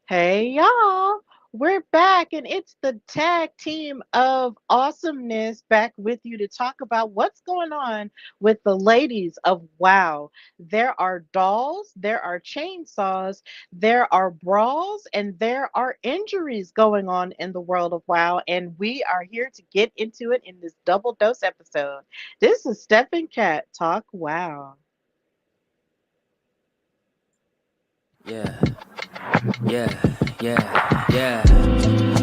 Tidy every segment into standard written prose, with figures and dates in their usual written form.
Hey y'all, we're back and it's the tag team of awesomeness back with you to talk about what's going on with the ladies of WoW. There are dolls, there are chainsaws, there are brawls, and there are injuries going on in the world of WoW. And we are here to get into it in this double dose episode. This is Steph and Cat Talk WoW. Yeah, yeah.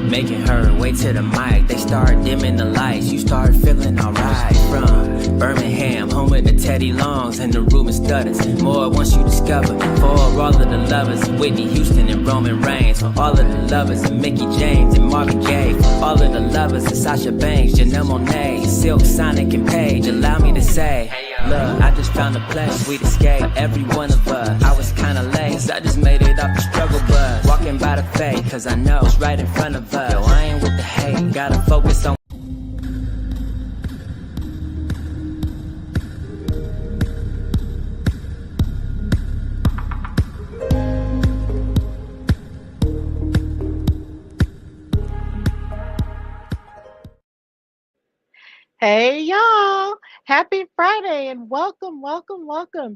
Making her way to the mic. They start dimming the lights. You start feeling alright. From Birmingham, home with the Teddy Longs and the Ruben Studders. More once you discover. For all of the lovers, Whitney Houston and Roman Reigns. For all of the lovers, and Mickey James and Marvin Gaye. For all of the lovers, and Sasha Banks, Janelle Monáe, Silk, Sonic, and Paige. Allow me to say, look, I just found a place we escape. Every one of us. I was kinda late, so I just made it off the struggle bus. Walking by the fate, cause I know it's right in front of us. Yo, I ain't with the hate, gotta focus on. Hey y'all! Happy Friday and welcome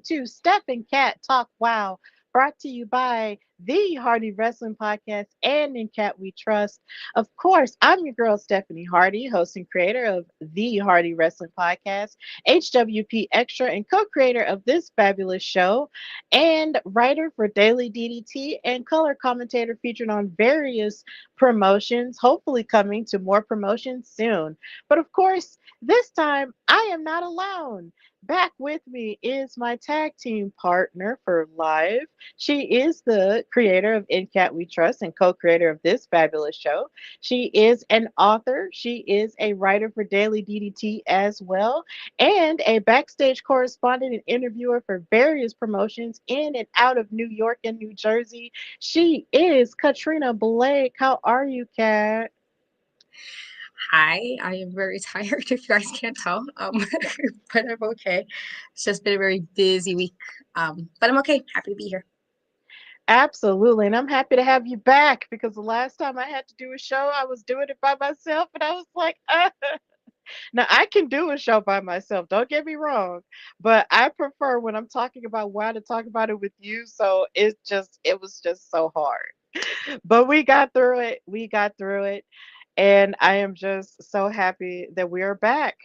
to Steph and Cat Talk Wow, brought to you by the Hardy Wrestling Podcast and In Cat We Trust. Of course, I'm your girl Stephanie Hardy, host and creator of the Hardy Wrestling Podcast, HWP Extra, and co-creator of this fabulous show, and writer for Daily DDT and color commentator featured on various promotions, hopefully coming to more promotions soon. But of course, this time, I am not alone. Back with me is my tag team partner for life. She is the creator of In Cat We Trust and co creator of this fabulous show. She is an author. She is a writer for Daily DDT as well, and a backstage correspondent and interviewer for various promotions in and out of New York and New Jersey. She is Katrina Blake. How are you, Kat? Hi, I am very tired if you guys can't tell. But I'm okay. It's just been a very busy week. But I'm okay. Happy to be here. Absolutely. And I'm happy to have you back because the last time I had to do a show, I was doing it by myself. And I was like, now I can do a show by myself. Don't get me wrong. But I prefer when I'm talking about WoW to talk about it with you. So it was just so hard. But we got through it. We got through it. And I am just so happy that we are back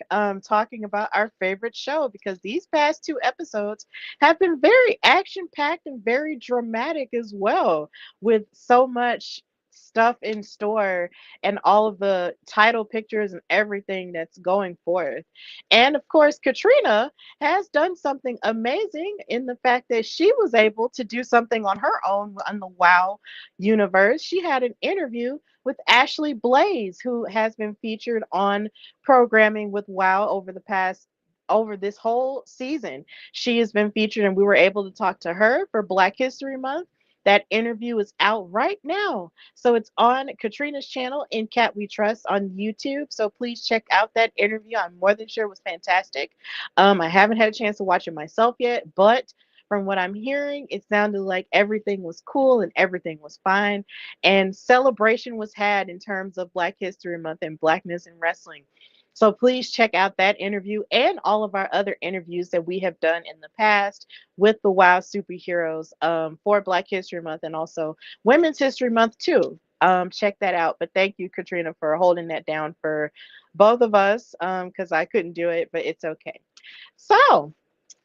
talking about our favorite show because these past two episodes have been very action packed and very dramatic as well, with so much stuff in store and all of the title pictures and everything that's going forth. And of course, Katrina has done something amazing in the fact that she was able to do something on her own on the WoW universe. She had an interview with Ashley Blaze, who has been featured on programming with WoW over this whole season. She has been featured, and we were able to talk to her for Black History Month. That interview is out right now. So it's on Katrina's channel, In Cat We Trust, on YouTube. So please check out that interview. I'm more than sure it was fantastic. I haven't had a chance to watch it myself yet, but from what I'm hearing, it sounded like everything was cool and everything was fine. And celebration was had in terms of Black History Month and Blackness in wrestling. So please check out that interview and all of our other interviews that we have done in the past with the WoW superheroes for Black History Month and also Women's History Month too. Check that out. But thank you, Katrina, for holding that down for both of us because I couldn't do it, but it's okay. So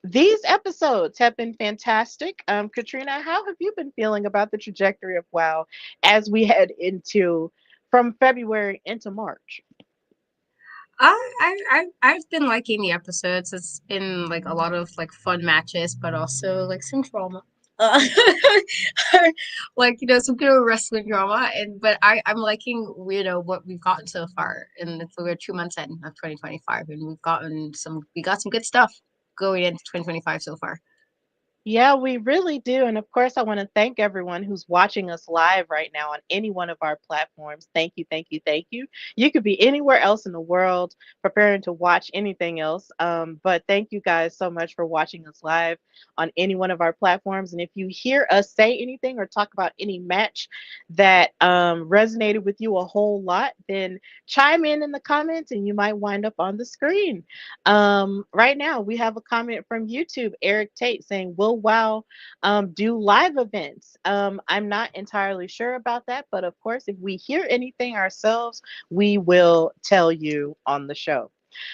these episodes have been fantastic. Katrina, how have you been feeling about the trajectory of WoW as we head into from February into March? I've been liking the episodes. It's been like a lot of like fun matches, but also like some drama. Uh, like some good old wrestling drama, and but I'm liking what we've gotten so far, and we're 2 months in of 2025, and we got some good stuff going into 2025 so far. Yeah, we really do. And of course, I want to thank everyone who's watching us live right now on any one of our platforms. Thank you, thank you, thank you. You could be anywhere else in the world preparing to watch anything else. But thank you guys so much for watching us live on any one of our platforms. And if you hear us say anything or talk about any match that resonated with you a whole lot, then chime in the comments and you might wind up on the screen. Right now, we have a comment from YouTube, Eric Tate, saying, "Will WoW do live events?" I'm not entirely sure about that, but of course, if we hear anything ourselves, we will tell you on the show.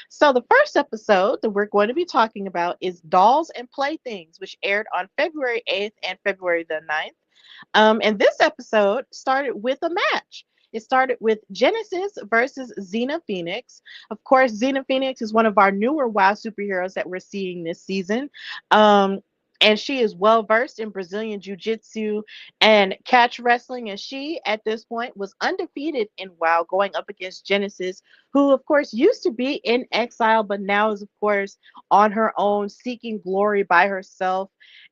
So, the first episode that we're going to be talking about is Dolls and Playthings, which aired on February 8th and February the 9th. And this episode started with a match. It started with Genesis versus Xena Phoenix. Of course, Xena Phoenix is one of our newer WoW superheroes that we're seeing this season. Um, and she is well versed in Brazilian Jiu Jitsu and catch wrestling. And she, at this point, was undefeated in WoW going up against Genesis, who, of course, used to be in exile, but now is, of course, on her own, seeking glory by herself.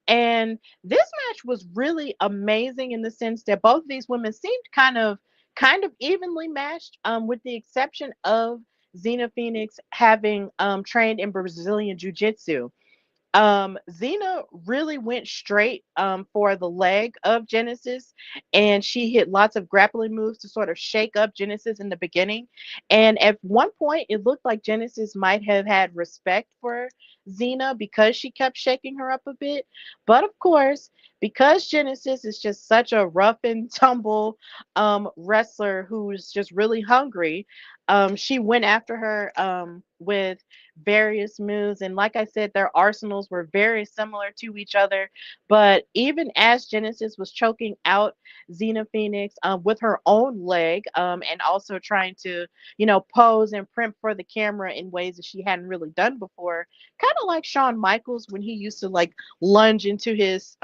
And this match was really amazing in the sense that both of these women seemed kind of evenly matched, with the exception of Xena Phoenix having trained in Brazilian Jiu Jitsu. Xena really went straight for the leg of Genesis, and she hit lots of grappling moves to sort of shake up Genesis in the beginning. And at one point, it looked like Genesis might have had respect for Xena because she kept shaking her up a bit. But of course, because Genesis is just such a rough and tumble wrestler who's just really hungry, she went after her with various moves. And like I said, their arsenals were very similar to each other. But even as Genesis was choking out Xena Phoenix with her own leg, and also trying to, pose and primp for the camera in ways that she hadn't really done before, kind of like Shawn Michaels when he used to like lunge into his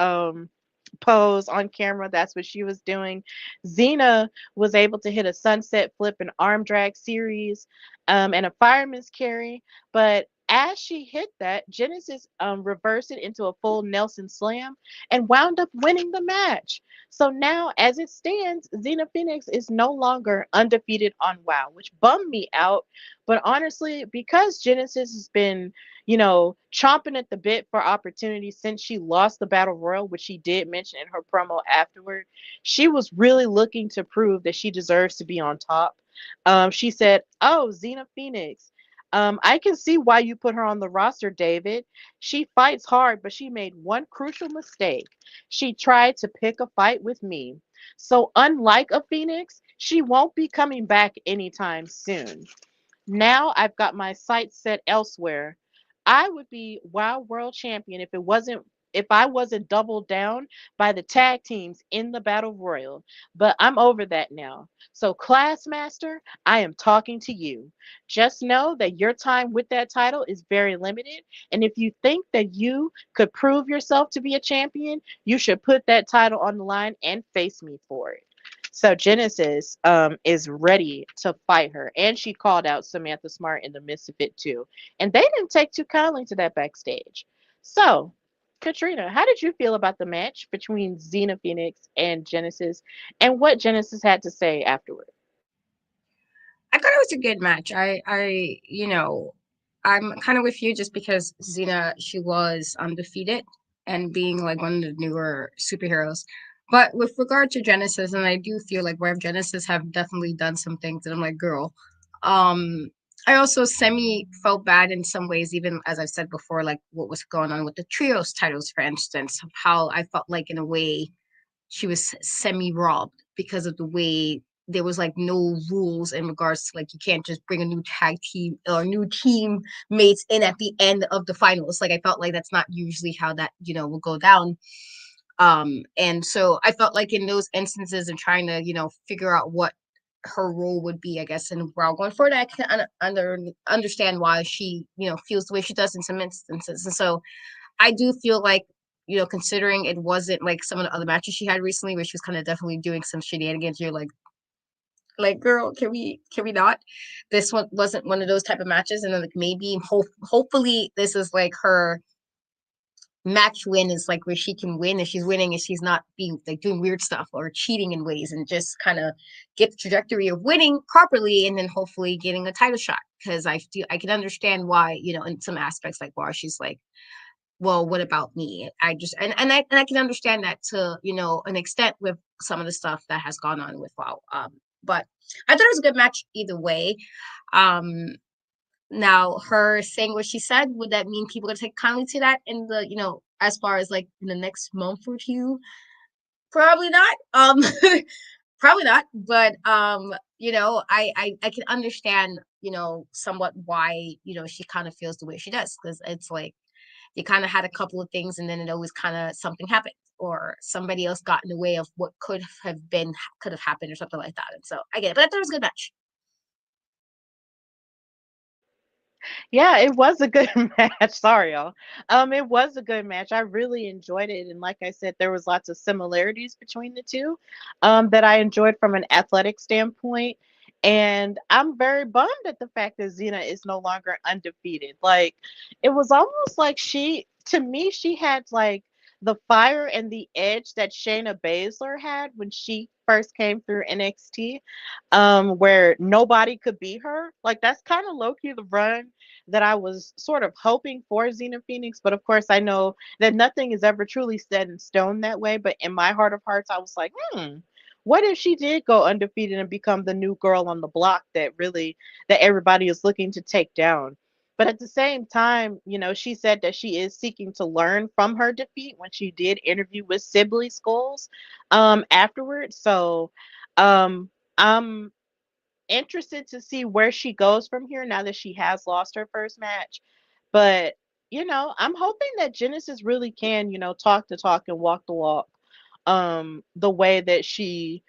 pose on camera. That's what she was doing. Xena was able to hit a sunset flip, an arm drag series, and a fireman's carry. But as she hit that, Genesis reversed it into a full Nelson slam and wound up winning the match. So now, as it stands, Xena Phoenix is no longer undefeated on WoW, which bummed me out. But honestly, because Genesis has been, chomping at the bit for opportunities since she lost the Battle Royal, which she did mention in her promo afterward, she was really looking to prove that she deserves to be on top. She said, "Oh, Xena Phoenix. I can see why you put her on the roster, David. She fights hard, but she made one crucial mistake. She tried to pick a fight with me. So, unlike a Phoenix, she won't be coming back anytime soon. Now I've got my sights set elsewhere. I would be WoW World Champion if I wasn't doubled down by the tag teams in the Battle Royal. But I'm over that now. So Class Master, I am talking to you. Just know that your time with that title is very limited, and if you think that you could prove yourself to be a champion, you should put that title on the line and face me for it." So Genesis is ready to fight her, and she called out Samantha Smart in the midst of it too. And they didn't take too kindly to that backstage. So, Katrina, how did you feel about the match between Xena Phoenix and Genesis, and what Genesis had to say afterward? I thought it was a good match. I'm kind of with you just because Xena, she was undefeated and being like one of the newer superheroes. But with regard to Genesis, and I do feel like Rev Genesis have definitely done some things that I'm like, girl. Um, I also semi felt bad in some ways, even as I've said before, like what was going on with the trios titles, for instance, of how I felt like in a way she was semi robbed because of the way there was like no rules in regards to like you can't just bring a new tag team or new team mates in at the end of the finals. Like I felt like that's not usually how that will go down. And so I felt like in those instances and trying to figure out what her role would be, I guess, and we're all going forward. I can understand why she feels the way she does in some instances, and so I do feel like, considering it wasn't like some of the other matches she had recently, where she was kind of definitely doing some shenanigans, you're like, girl, can we not? This one wasn't one of those type of matches, and then like maybe hopefully this is like her match win is like where she can win and she's winning and she's not being like doing weird stuff or cheating in ways, and just kind of get the trajectory of winning properly and then hopefully getting a title shot. Because I can understand why, in some aspects, like why she's like, well, what about me? I just and I can understand that to an extent with some of the stuff that has gone on with WoW. But I thought it was a good match either way. Um, Now, her saying what she said, would that mean people are gonna take kindly to that in the, as far as like in the next month or two? Probably not. Probably not. But I can understand, somewhat why, she kind of feels the way she does, because it's like you kind of had a couple of things and then it always kind of something happened or somebody else got in the way of what could have happened or something like that. And so I get it. But I thought it was a good match. Yeah, it was a good match. Sorry, y'all. It was a good match. I really enjoyed it, and like I said, there was lots of similarities between the two, that I enjoyed from an athletic standpoint. And I'm very bummed at the fact that Xena is no longer undefeated. Like, it was almost like to me, she had like the fire and the edge that Shayna Baszler had when she first came through NXT, where nobody could beat her. Like, that's kind of low key the run that I was sort of hoping for Xena Phoenix, but of course I know that nothing is ever truly set in stone that way. But in my heart of hearts, I was like, what if she did go undefeated and become the new girl on the block that everybody is looking to take down? But at the same time, she said that she is seeking to learn from her defeat when she did interview with Sibley Skulls afterwards. So um I'm interested to see where she goes from here now that she has lost her first match. But, I'm hoping that Genesis really can, talk the talk and walk the walk, the way that she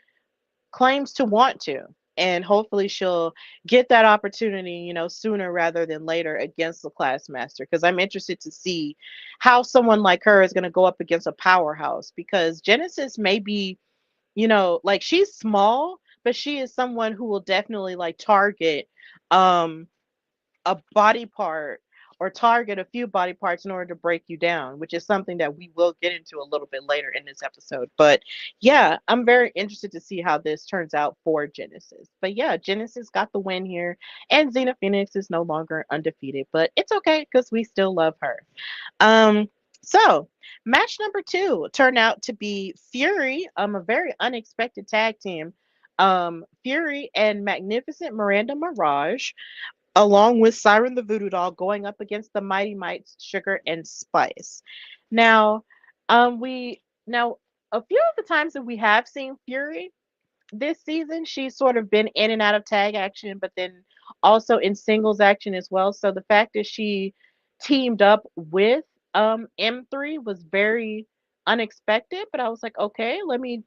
claims to want to. And hopefully she'll get that opportunity, sooner rather than later against the class master. Because I'm interested to see how someone like her is going to go up against a powerhouse. Because Genesis may be, like, she's small, but she is someone who will definitely like target um a body part or target a few body parts in order to break you down, which is something that we will get into a little bit later in this episode. But yeah, I'm very interested to see how this turns out for Genesis. But yeah, Genesis got the win here, and Xena Phoenix is no longer undefeated, but it's okay because we still love her. Um, so match number two turned out to be Fury, a very unexpected tag team. Fury and Magnificent Miranda Mirage, along with Siren the Voodoo Doll, going up against the Mighty Mites, Sugar and Spice. Now, we now a few of the times that we have seen Fury this season, she's sort of been in and out of tag action, but then also in singles action as well. So the fact that she teamed up with M3 was very unexpected, but I was like, okay, let me,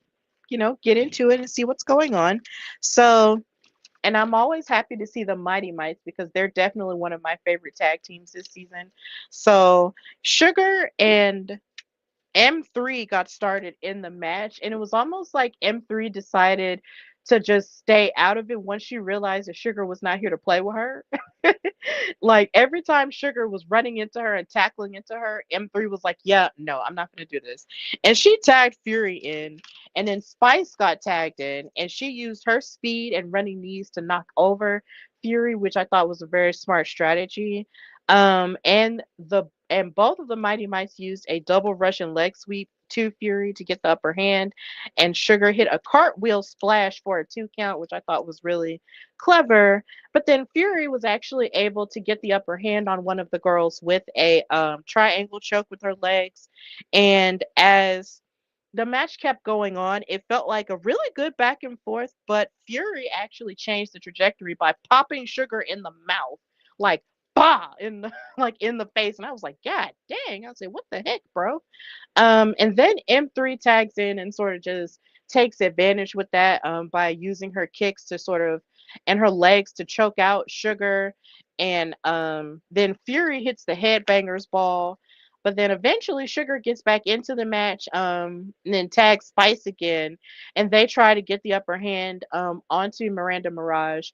get into it and see what's going on. So, and I'm always happy to see the Mighty Mites because they're definitely one of my favorite tag teams this season. So, Sugar and M3 got started in the match, and it was almost like M3 decided to just stay out of it once she realized that Sugar was not here to play with her. Like, every time Sugar was running into her and tackling into her, M3 was like, "Yeah, no, I'm not going to do this." And she tagged Fury in, and then Spice got tagged in, and she used her speed and running knees to knock over Fury, which I thought was a very smart strategy. And both of the Mighty Mites used a double Russian leg sweep to Fury to get the upper hand, and Sugar hit a cartwheel splash for a 2 count, which I thought was really clever. But then Fury was actually able to get the upper hand on one of the girls with a triangle choke with her legs. And as the match kept going on, it felt like a really good back and forth, but Fury actually changed the trajectory by popping Sugar in the mouth, like bah in the like in the face. And I was like, God dang. I was like, what the heck, bro? And then M3 tags in and sort of just takes advantage with that, by using her kicks to sort of and her legs to choke out Sugar. And then Fury hits the headbangers ball. But then eventually Sugar gets back into the match, and then tags Spice again, and they try to get the upper hand onto Miranda Mirage.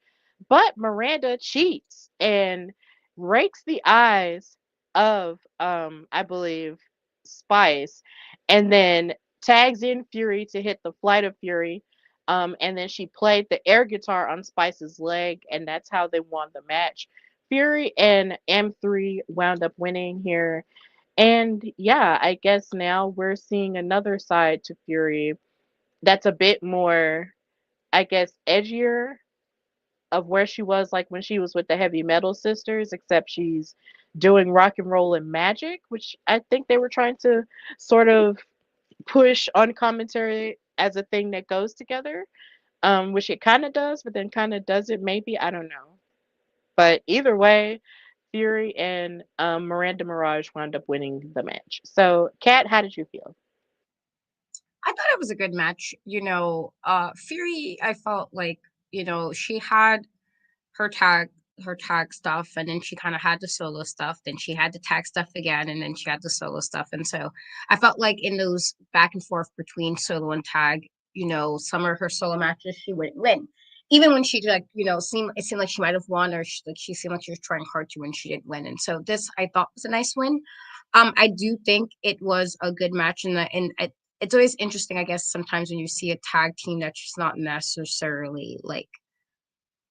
But Miranda cheats and rakes the eyes of, I believe, Spice, and then tags in Fury to hit the Flight of Fury. And then she played the air guitar on Spice's leg, and that's how they won the match. Fury and M3 wound up winning here. And yeah, I guess now we're seeing another side to Fury that's a bit more, I guess, edgier of where she was like when she was with the Heavy Metal Sisters, except she's doing rock and roll and magic, which I think they were trying to sort of push on commentary as a thing that goes together, which it kind of does, but then kind of doesn't, maybe. I don't know. But either way, Fury and Miranda Mirage wound up winning the match. So, Kat, how did you feel? I thought it was a good match. Fury, I felt like, she had her tag her tag stuff, and then she kind of had the solo stuff, then she had the tag stuff again, and then she had the solo stuff. And so I felt like in those back and forth between solo and tag, some of her solo matches she wouldn't win. Even when she like, it seemed like she might have won, or she seemed like she was trying hard to win, she didn't win. And so this I thought was a nice win. I do think it was a good match, and it's always interesting, I guess, sometimes when you see a tag team that's just not necessarily like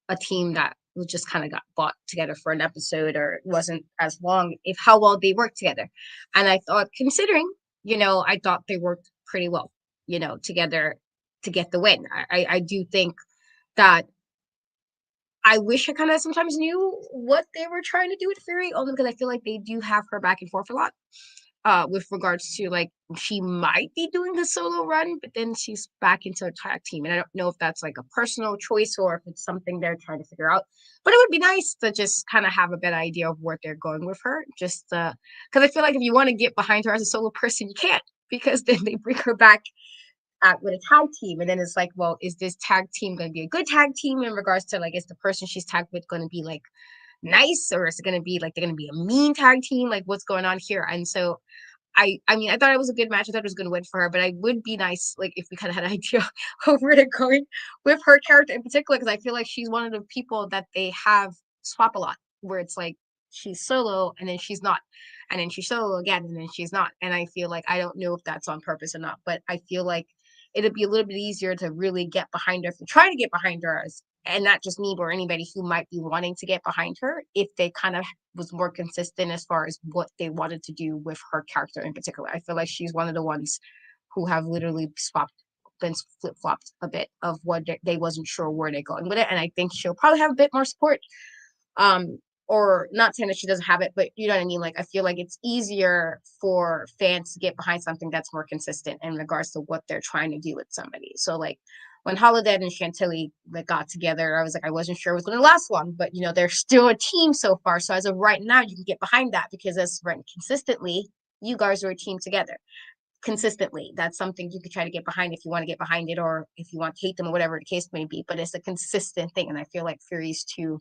a team that was just kind of got bought together for an episode, or it wasn't as long, if how well they worked together. And I thought, considering, I thought they worked pretty well, together to get the win. I do think that I wish I kind of sometimes knew what they were trying to do with Fury, only because I feel like they do have her back and forth a lot. With regards to like she might be doing a solo run, but then she's back into a tag team, and I don't know if that's like a personal choice or if it's something they're trying to figure out. But it would be nice to just kind of have a better idea of where they're going with her, just because I feel like if you want to get behind her as a solo person, you can't, because then they bring her back with a tag team, and then it's like, well, is this tag team going to be a good tag team in regards to like, is the person she's tagged with going to be like nice, or is it going to be like they're going to be a mean tag team? Like, what's going on here? And so I mean, I thought it was a good match. I thought it was going to win for her, but I would be nice, like, if we kind of had an idea of where they're going with her character in particular, because I feel like she's one of the people that they have swap a lot, where it's like she's solo and then she's not, and then she's solo again and then she's not. And I feel like I don't know if that's on purpose or not, but I feel like it'd be a little bit easier to really get behind her, if you try to get behind her, and not just me or anybody who might be wanting to get behind her, if they kind of was more consistent as far as what they wanted to do with her character in particular. I feel like she's one of the ones who have literally been flip flopped a bit of what they wasn't sure where they're going with it, and I think she'll probably have a bit more support. Um, or not saying that she doesn't have it, but you know what I mean. Like, I feel like it's easier for fans to get behind something that's more consistent in regards to what they're trying to do with somebody. So like when Holodead and Chantilly like got together, I was like, I wasn't sure it was going to last long, but they're still a team so far. So as of right now, you can get behind that, because as right consistently, you guys are a team together consistently. That's something you could try to get behind if you want to get behind it, or if you want to hate them or whatever the case may be. But it's a consistent thing, and I feel like Fury's too,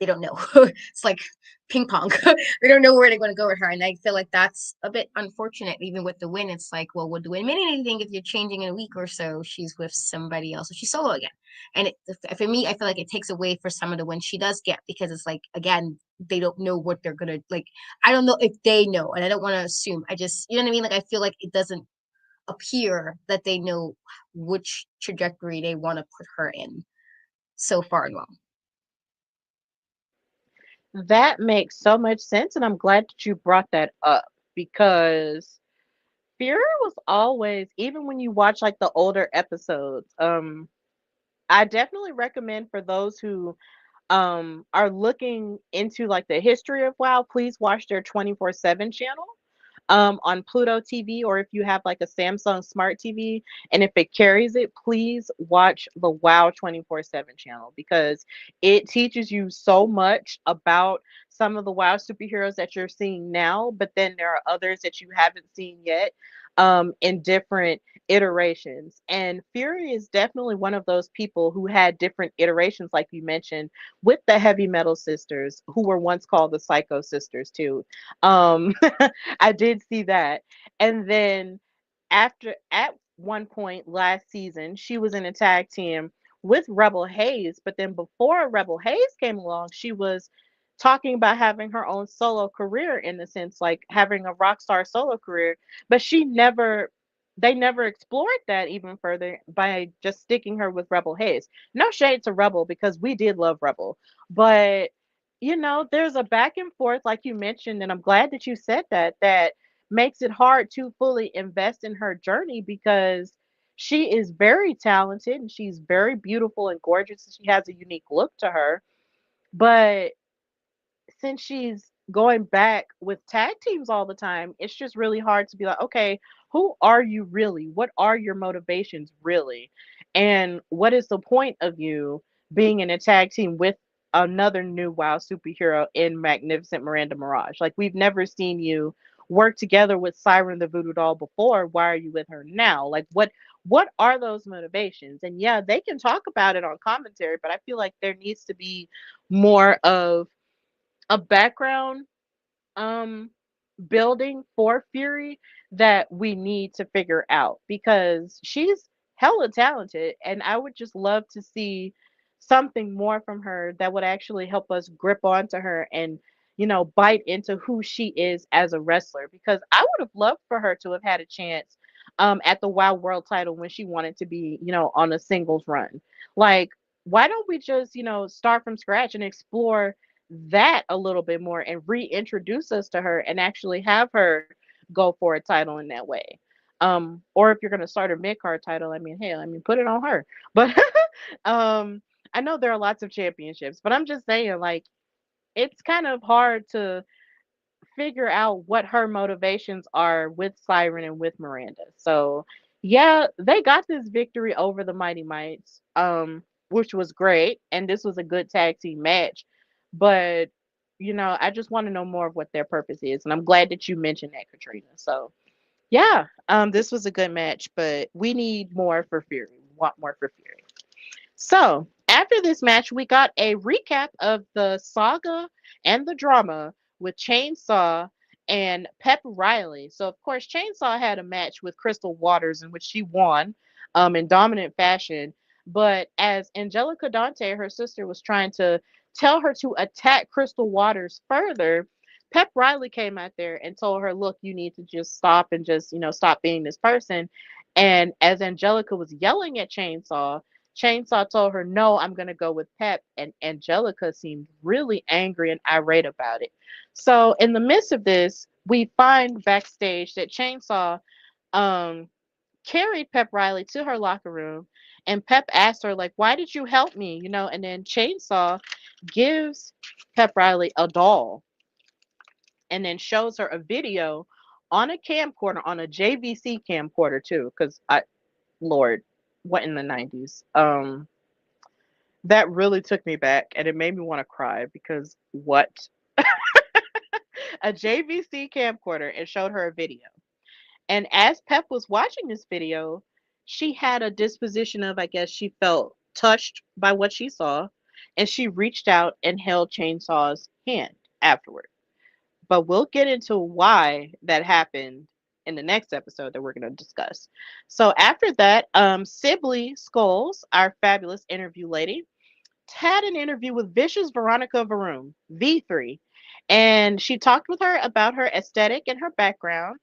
they don't know. It's like ping pong. They don't know where they're going to go with her, and I feel like that's a bit unfortunate. Even with the win, it's like, well, would the win mean anything if you're changing in a week or so? She's with somebody else, or she's solo again, and for me, I feel like it takes away for some of the wins she does get, because it's like, again, they don't know what they're gonna like. I don't know if they know, and I don't want to assume. I just, you know what I mean. Like, I feel like it doesn't appear that they know which trajectory they want to put her in so far along. That makes so much sense, and I'm glad that you brought that up because Fury was always, even when you watch like the older episodes, I definitely recommend for those who are looking into like the history of WoW, please watch their 24/7 channel on Pluto TV, or if you have like a Samsung Smart TV and if it carries it, please watch the WoW 24/7 channel because it teaches you so much about some of the WoW superheroes that you're seeing now, but then there are others that you haven't seen yet in different iterations. And Fury is definitely one of those people who had different iterations, like you mentioned, with the Heavy Metal Sisters, who were once called the Psycho Sisters, too. Um, I did see that. And then at one point last season, she was in a tag team with Rebel Hayes, but then before Rebel Hayes came along, she was talking about having her own solo career in the sense like having a rock star solo career, but they never explored that even further by just sticking her with Rebel Hayes. No shade to Rebel because we did love Rebel, but there's a back and forth like you mentioned, and I'm glad that you said that. That makes it hard to fully invest in her journey because she is very talented and she's very beautiful and gorgeous and she has a unique look to her. But since she's going back with tag teams all the time, it's just really hard to be like, okay, who are you really? What are your motivations really? And what is the point of you being in a tag team with another new WoW superhero in Magnificent Miranda Mirage? Like, we've never seen you work together with Siren the Voodoo Doll before. Why are you with her now? Like, what are those motivations? And yeah, they can talk about it on commentary, but I feel like there needs to be more of a background um building for Fury that we need to figure out because she's hella talented and I would just love to see something more from her that would actually help us grip onto her and bite into who she is as a wrestler because I would have loved for her to have had a chance at the Wild World title when she wanted to be, on a singles run. Like, why don't we just, start from scratch and explore that a little bit more and reintroduce us to her and actually have her go for a title in that way. Or if you're gonna start a mid card title, I mean, hell, I mean, put it on her. But um, I know there are lots of championships, but I'm just saying, like, it's kind of hard to figure out what her motivations are with Siren and with Miranda. So, yeah, they got this victory over the Mighty Mites, which was great, and this was a good tag team match. But I just want to know more of what their purpose is, and I'm glad that you mentioned that, Katrina. So, yeah, this was a good match, but we need more for Fury. We want more for Fury. So, after this match, we got a recap of the saga and the drama with Chainsaw and Pep Riley. So, of course, Chainsaw had a match with Crystal Waters in which she won in dominant fashion. But as Angelica Dante, her sister, was trying to tell her to attack Crystal Waters further, Pep Riley came out there and told her, look, you need to just stop and just, stop being this person. And as Angelica was yelling at Chainsaw told her, no, I'm going to go with Pep. And Angelica seemed really angry and irate about it. So, in the midst of this, we find backstage that Chainsaw um, carried Pep Riley to her locker room. And Pep asked her, like, why did you help me? And then Chainsaw gives Pep Riley a doll and then shows her a video on a camcorder, on a JVC camcorder, too. Because, Lord, what in the 90s? That really took me back and it made me want to cry because what? A JVC camcorder and showed her a video. And as Pep was watching this video, she had a disposition of, I guess, she felt touched by what she saw and she reached out and held Chainsaw's hand afterward. But we'll get into why that happened in the next episode that we're going to discuss. So after that, Sibley Skulls, our fabulous interview lady, had an interview with Vicious Veronica Varoom, V3, and she talked with her about her aesthetic and her background,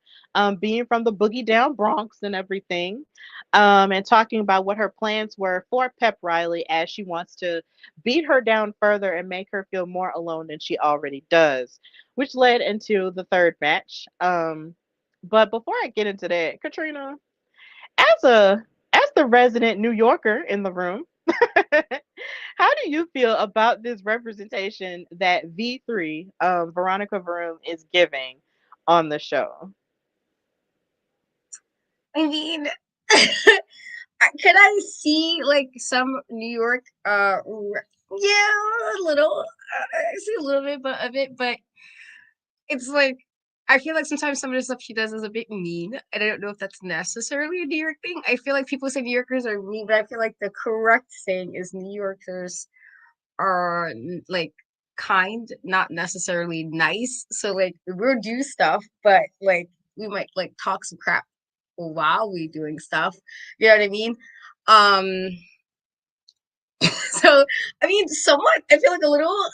being from the Boogie Down Bronx and everything, and talking about what her plans were for Pep Riley as she wants to beat her down further and make her feel more alone than she already does, which led into the third match. But before I get into that, Katrina, as a as the resident New Yorker in the room, how do you feel about this representation that V3, Veronica Varoom, is giving on the show? I mean, could I see like some New York? Yeah, a little. I see a little bit, but of it, but it's like I feel like sometimes some of the stuff she does is a bit mean, and I don't know if that's necessarily a New York thing. I feel like people say New Yorkers are mean, but I feel like the correct thing is New Yorkers are like kind, not necessarily nice. So like we'll do stuff, but like we might like talk some crap while we doing stuff. You know what I mean? Um so I mean somewhat I feel like a little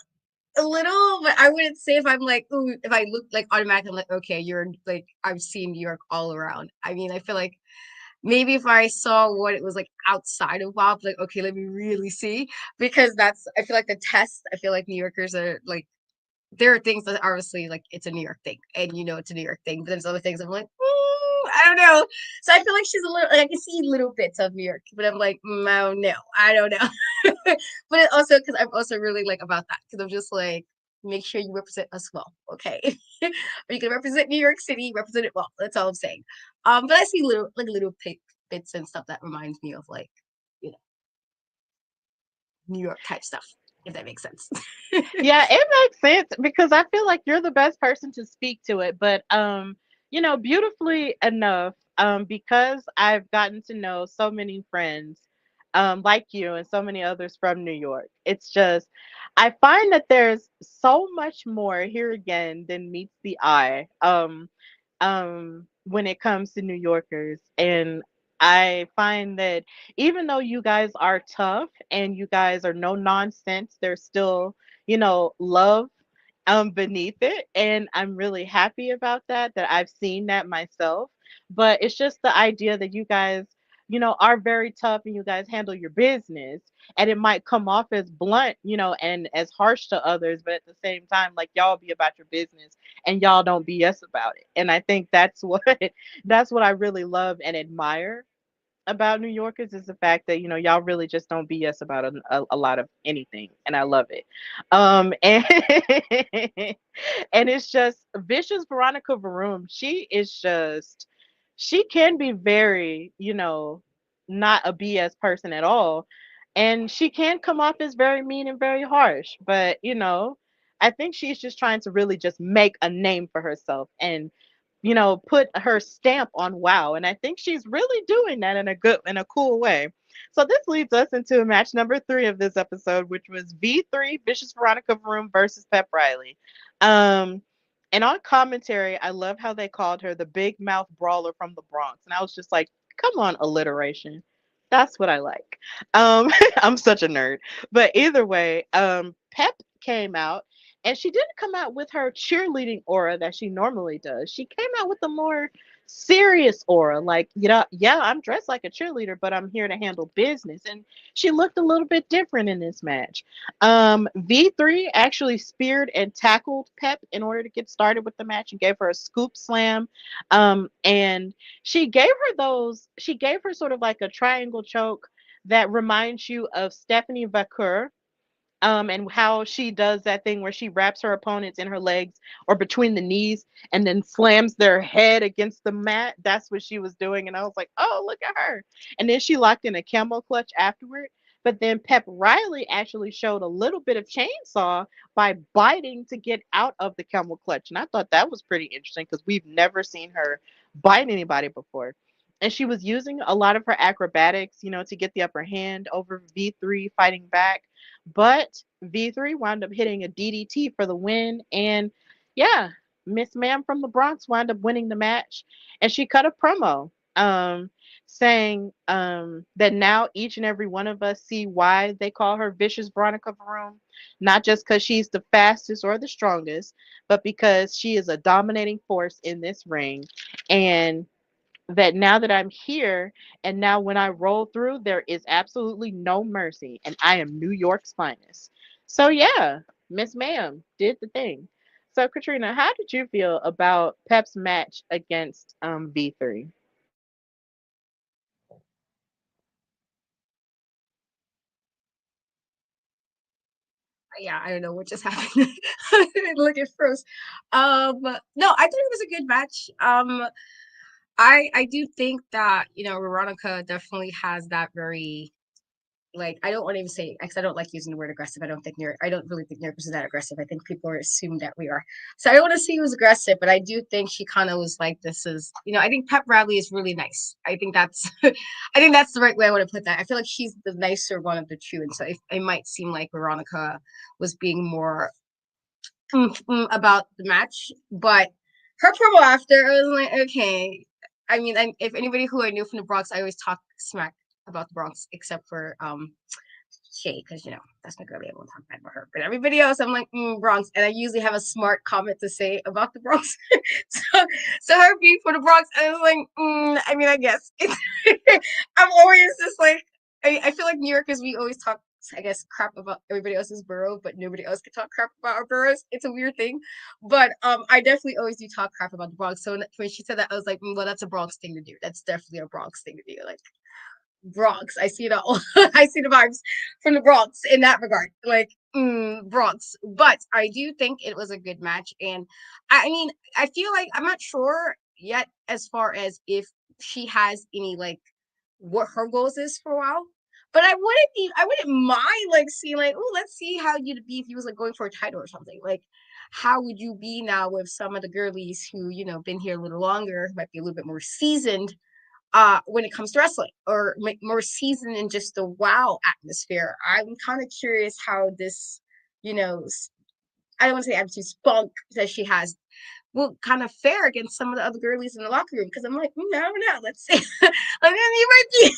a little, but I wouldn't say if I'm like, ooh, if I look like automatically, I'm like, okay, you're like, I've seen New York all around. I mean, I feel like maybe if I saw what it was like outside of WoW, like, okay, let me really see. Because that's, I feel like the test, I feel like New Yorkers are like, there are things that obviously like it's a New York thing and you know it's a New York thing, but there's other things I'm like, I don't know. So I feel like she's a little, like, I can see little bits of New York, but I'm like, I don't know. I don't know. But it also, because I'm also really like about that, because I'm just like, make sure you represent us well, okay? You can represent New York City, represent it well. That's all I'm saying. But I see little like little bits and stuff that reminds me of like, you know, New York type stuff, if that makes sense. Yeah, it makes sense because I feel like you're the best person to speak to it. But beautifully enough, because I've gotten to know so many friends like you and so many others from New York. It's just I find that there's so much more here again than meets the eye. When it comes to New Yorkers. And I find that even though you guys are tough and you guys are no nonsense, there's still, love beneath it. And I'm really happy about that, that I've seen that myself. But it's just the idea that you guys, are very tough and you guys handle your business. And it might come off as blunt, and as harsh to others, but at the same time, like y'all be about your business and y'all don't BS about it. And I think that's what that's what I really love and admire about New Yorkers is the fact that y'all really just don't BS about a lot of anything, and I love it. And and it's just vicious Veronica Varoom. She can be very not a BS person at all, and she can come off as very mean and very harsh. But I think she's just trying to really just make a name for herself and put her stamp on WoW. And I think she's really doing that in a cool way. So this leads us into match number 3 of this episode, which was V3 Vicious Veronica Vroom versus Pep Riley. Um, and on commentary, I love how they called her the big mouth brawler from the Bronx. And I was just like, come on, alliteration. That's what I like. I'm such a nerd. But either way, Pep came out and she didn't come out with her cheerleading aura that she normally does. She came out with a more serious aura, like, yeah, I'm dressed like a cheerleader, but I'm here to handle business. And she looked a little bit different in this match. V3 actually speared and tackled Pep in order to get started with the match and gave her a scoop slam. And she gave her sort of like a triangle choke that reminds you of Stephanie Vaquer, and how she does that thing where she wraps her opponents in her legs or between the knees and then slams their head against the mat. That's what she was doing. And I was like, oh, look at her. And then she locked in a camel clutch afterward. But then Pep Riley actually showed a little bit of chainsaw by biting to get out of the camel clutch. And I thought that was pretty interesting because we've never seen her bite anybody before. And she was using a lot of her acrobatics, to get the upper hand over V3 fighting back. But V3 wound up hitting a DDT for the win. And yeah, Miss Ma'am from the Bronx wound up winning the match. And she cut a promo saying that now each and every one of us see why they call her Vicious Veronica Varoom. Not just because she's the fastest or the strongest, but because she is a dominating force in this ring. And that now that I'm here and now when I roll through, there is absolutely no mercy, and I am New York's finest. So yeah, Miss Ma'am did the thing. So Katrina, how did you feel about Pep's match against V3? Yeah, I don't know what just happened. Look at froze. No, I thought it was a good match. I do think that Veronica definitely has that very, like, I don't want to even say, because I don't like using the word aggressive. I don't really think New is that aggressive. I think people are assuming that we are. So I don't want to say he was aggressive, but I do think she kind of was like, this is, I think Pep Riley is really nice. I think that's I think that's the right way I want to put that. I feel like she's the nicer one of the two. And so it might seem like Veronica was being more about the match, but her promo after, I was like, okay. I mean, if anybody who I knew from the Bronx, I always talk smack about the Bronx, except for Shay, because that's my girlie. I won't talk bad about her. But everybody else, I'm like, Bronx, and I usually have a smart comment to say about the Bronx. so, so her beef for the Bronx, I was like, I mean, I guess I'm always just like, I feel like New Yorkers, we always talk, I guess, crap about everybody else's borough, but nobody else can talk crap about our boroughs. It's a weird thing, but I definitely always do talk crap about the Bronx. So when she said that, I was like, well, that's a Bronx thing to do. That's definitely a Bronx thing to do. Like, Bronx. I see it all. I see the vibes from the Bronx in that regard. Like, Bronx. But I do think it was a good match. And I mean, I feel like I'm not sure yet as far as if she has any, like, what her goals is for a while. But I wouldn't mind, like, seeing, like, oh, let's see how you'd be if you was, like, going for a title or something. Like, how would you be now with some of the girlies who, been here a little longer, might be a little bit more seasoned, when it comes to wrestling, or more seasoned in just the wow atmosphere. I'm kind of curious how this, you know, I don't want to say attitude, spunk that she has will kind of fare against some of the other girlies in the locker room. Because I'm like, I don't know. Let's see. Like, you might be,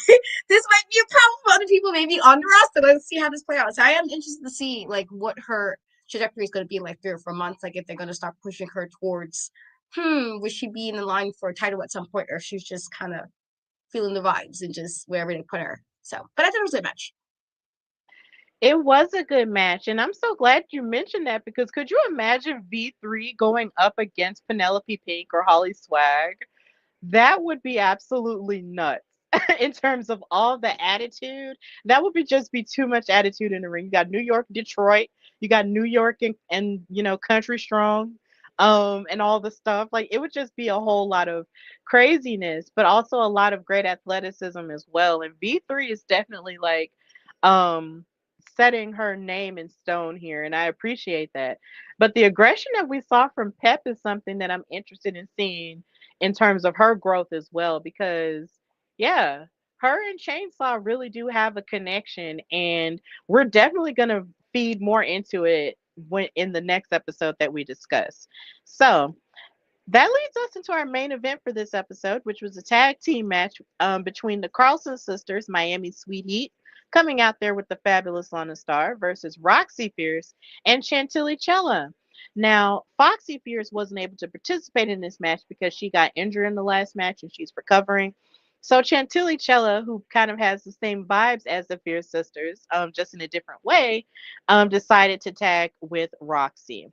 this might be a problem for other people, maybe on the roster. Let's see how this plays out. So I am interested to see like what her trajectory is going to be like 3 or 4 months. Like if they're going to start pushing her towards, would she be in the line for a title at some point, or she's just kind of feeling the vibes and just wherever they put her. So, but I thought it was a good match. It was a good match, and I'm so glad you mentioned that because could you imagine V3 going up against Penelope Pink or Holly Swag? That would be absolutely nuts in terms of all the attitude. That would be just be too much attitude in the ring. You got New York, Detroit, you got New York and Country Strong, and all the stuff. Like it would just be a whole lot of craziness, but also a lot of great athleticism as well. And V3 is definitely like um setting her name in stone here, and I appreciate that. But the aggression that we saw from Pep is something that I'm interested in seeing in terms of her growth as well because yeah, her and Chainsaw really do have a connection, and we're definitely going to feed more into it when in the next episode that we discuss. So that leads us into our main event for this episode, which was a tag team match between the Carlson sisters, Miami Sweet Heat, coming out there with the fabulous Lana Star versus Roxy Fierce and Chantilly Chella. Now, Foxy Fierce wasn't able to participate in this match because she got injured in the last match and she's recovering. So Chantilly Chella, who kind of has the same vibes as the Fierce sisters, just in a different way, decided to tag with Roxy.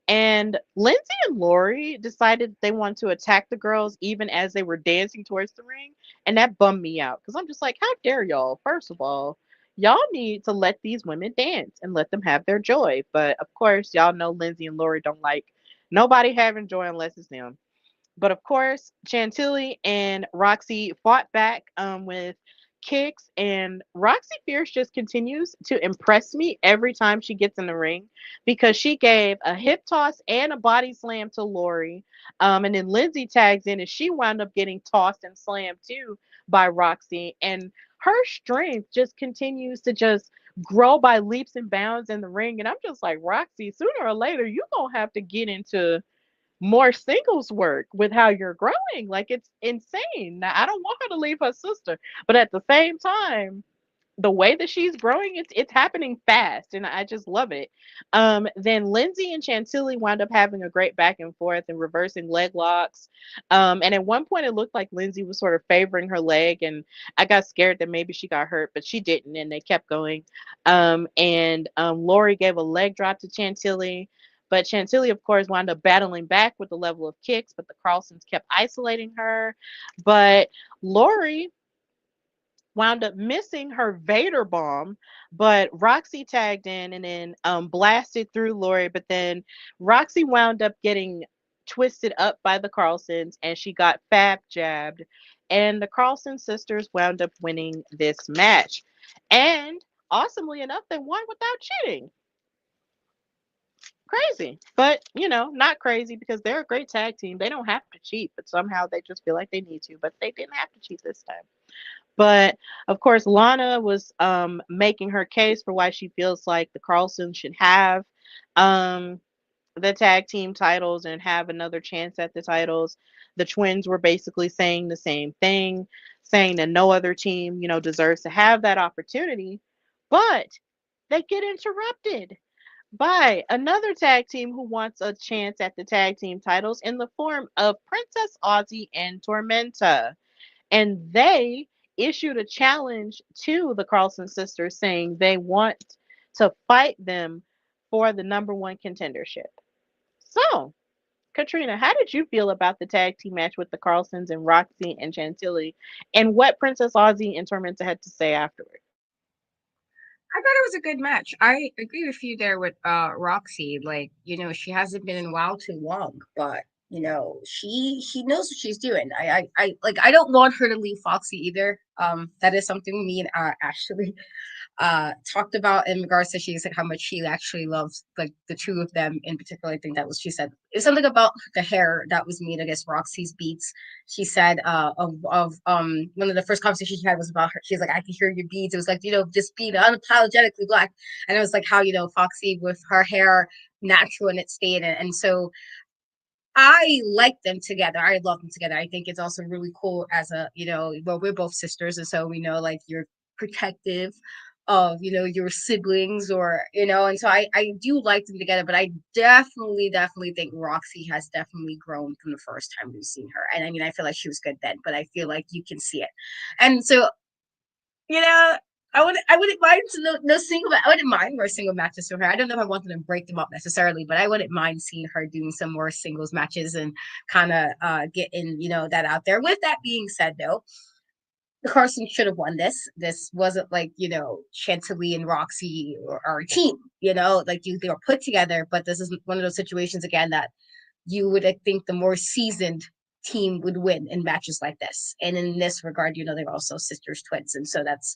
And Lindsey and Laurie decided they wanted to attack the girls even as they were dancing towards the ring. And that bummed me out because I'm just like, how dare y'all? First of all, y'all need to let these women dance and let them have their joy. But of course, y'all know Lindsey and Laurie don't like nobody having joy unless it's them. But of course, Chantilly and Roxy fought back with kicks, and Roxy Fierce just continues to impress me every time she gets in the ring because she gave a hip toss and a body slam to Lori. And then Lindsay tags in, and she wound up getting tossed and slammed too by Roxy. And her strength just continues to just grow by leaps and bounds in the ring. And I'm just like, Roxy, sooner or later, you're going to have to get into more singles work with how you're growing. Like it's insane. Now I don't want her to leave her sister, but at the same time, the way that she's growing, it's happening fast, and I just love it. Then Lindsay and Chantilly wound up having a great back and forth and reversing leg locks. And at one point, it looked like Lindsay was sort of favoring her leg, and I got scared that maybe she got hurt, but she didn't, and they kept going. And Lori gave a leg drop to Chantilly. But Chantilly, of course, wound up battling back with the level of kicks, but the Carlsons kept isolating her. But Lori wound up missing her Vader bomb, but Roxy tagged in and then blasted through Lori. But then Roxy wound up getting twisted up by the Carlsons and she got fab jabbed. And the Carlson sisters wound up winning this match. And awesomely enough, they won without cheating. Crazy. But, not crazy because they're a great tag team. They don't have to cheat, but somehow they just feel like they need to. But they didn't have to cheat this time. But of course, Lana was making her case for why she feels like the Carlsons should have um, the tag team titles and have another chance at the titles. The twins were basically saying the same thing, saying that no other team, deserves to have that opportunity. But they get interrupted by another tag team who wants a chance at the tag team titles in the form of Princess Aussie and Tormenta. And they issued a challenge to the Carlson sisters saying they want to fight them for the number one contendership. So, Katrina, how did you feel about the tag team match with the Carlsons and Roxy and Chantilly, and what Princess Aussie and Tormenta had to say afterward? I thought it was a good match. I agree with you there with Roxy. Like, she hasn't been in WoW too long, but she knows what she's doing. I don't want her to leave Foxy either. That is something me and Ashley talked about in regards to she's like how much she actually loves like the two of them in particular. I think that was she said it's something about the hair that was made, I guess, Roxy's beats. She said of one of the first conversations she had was about her. She's like, I can hear your beads. It was like, just being unapologetically black. And it was like how, Foxy with her hair natural and it stayed. And so I like them together. I love them together. I think it's also really cool as well, we're both sisters, and so we know like you're protective of, your siblings and so I do like them together, but I definitely think Roxy has definitely grown from the first time we've seen her. And I mean, I feel like she was good then, but I feel like you can see it. And so you know, I wouldn't mind no single. I wouldn't mind more single matches for her. I don't know if I wanted to break them up necessarily, but I wouldn't mind seeing her doing some more singles matches and kind of getting that out there. With that being said, though, the Carson should have won this. This wasn't like Chantilly and Roxy or a team. Like they were put together, but this is one of those situations again that you would think the more seasoned team would win in matches like this. And in this regard, they're also sisters, twins. And so that's,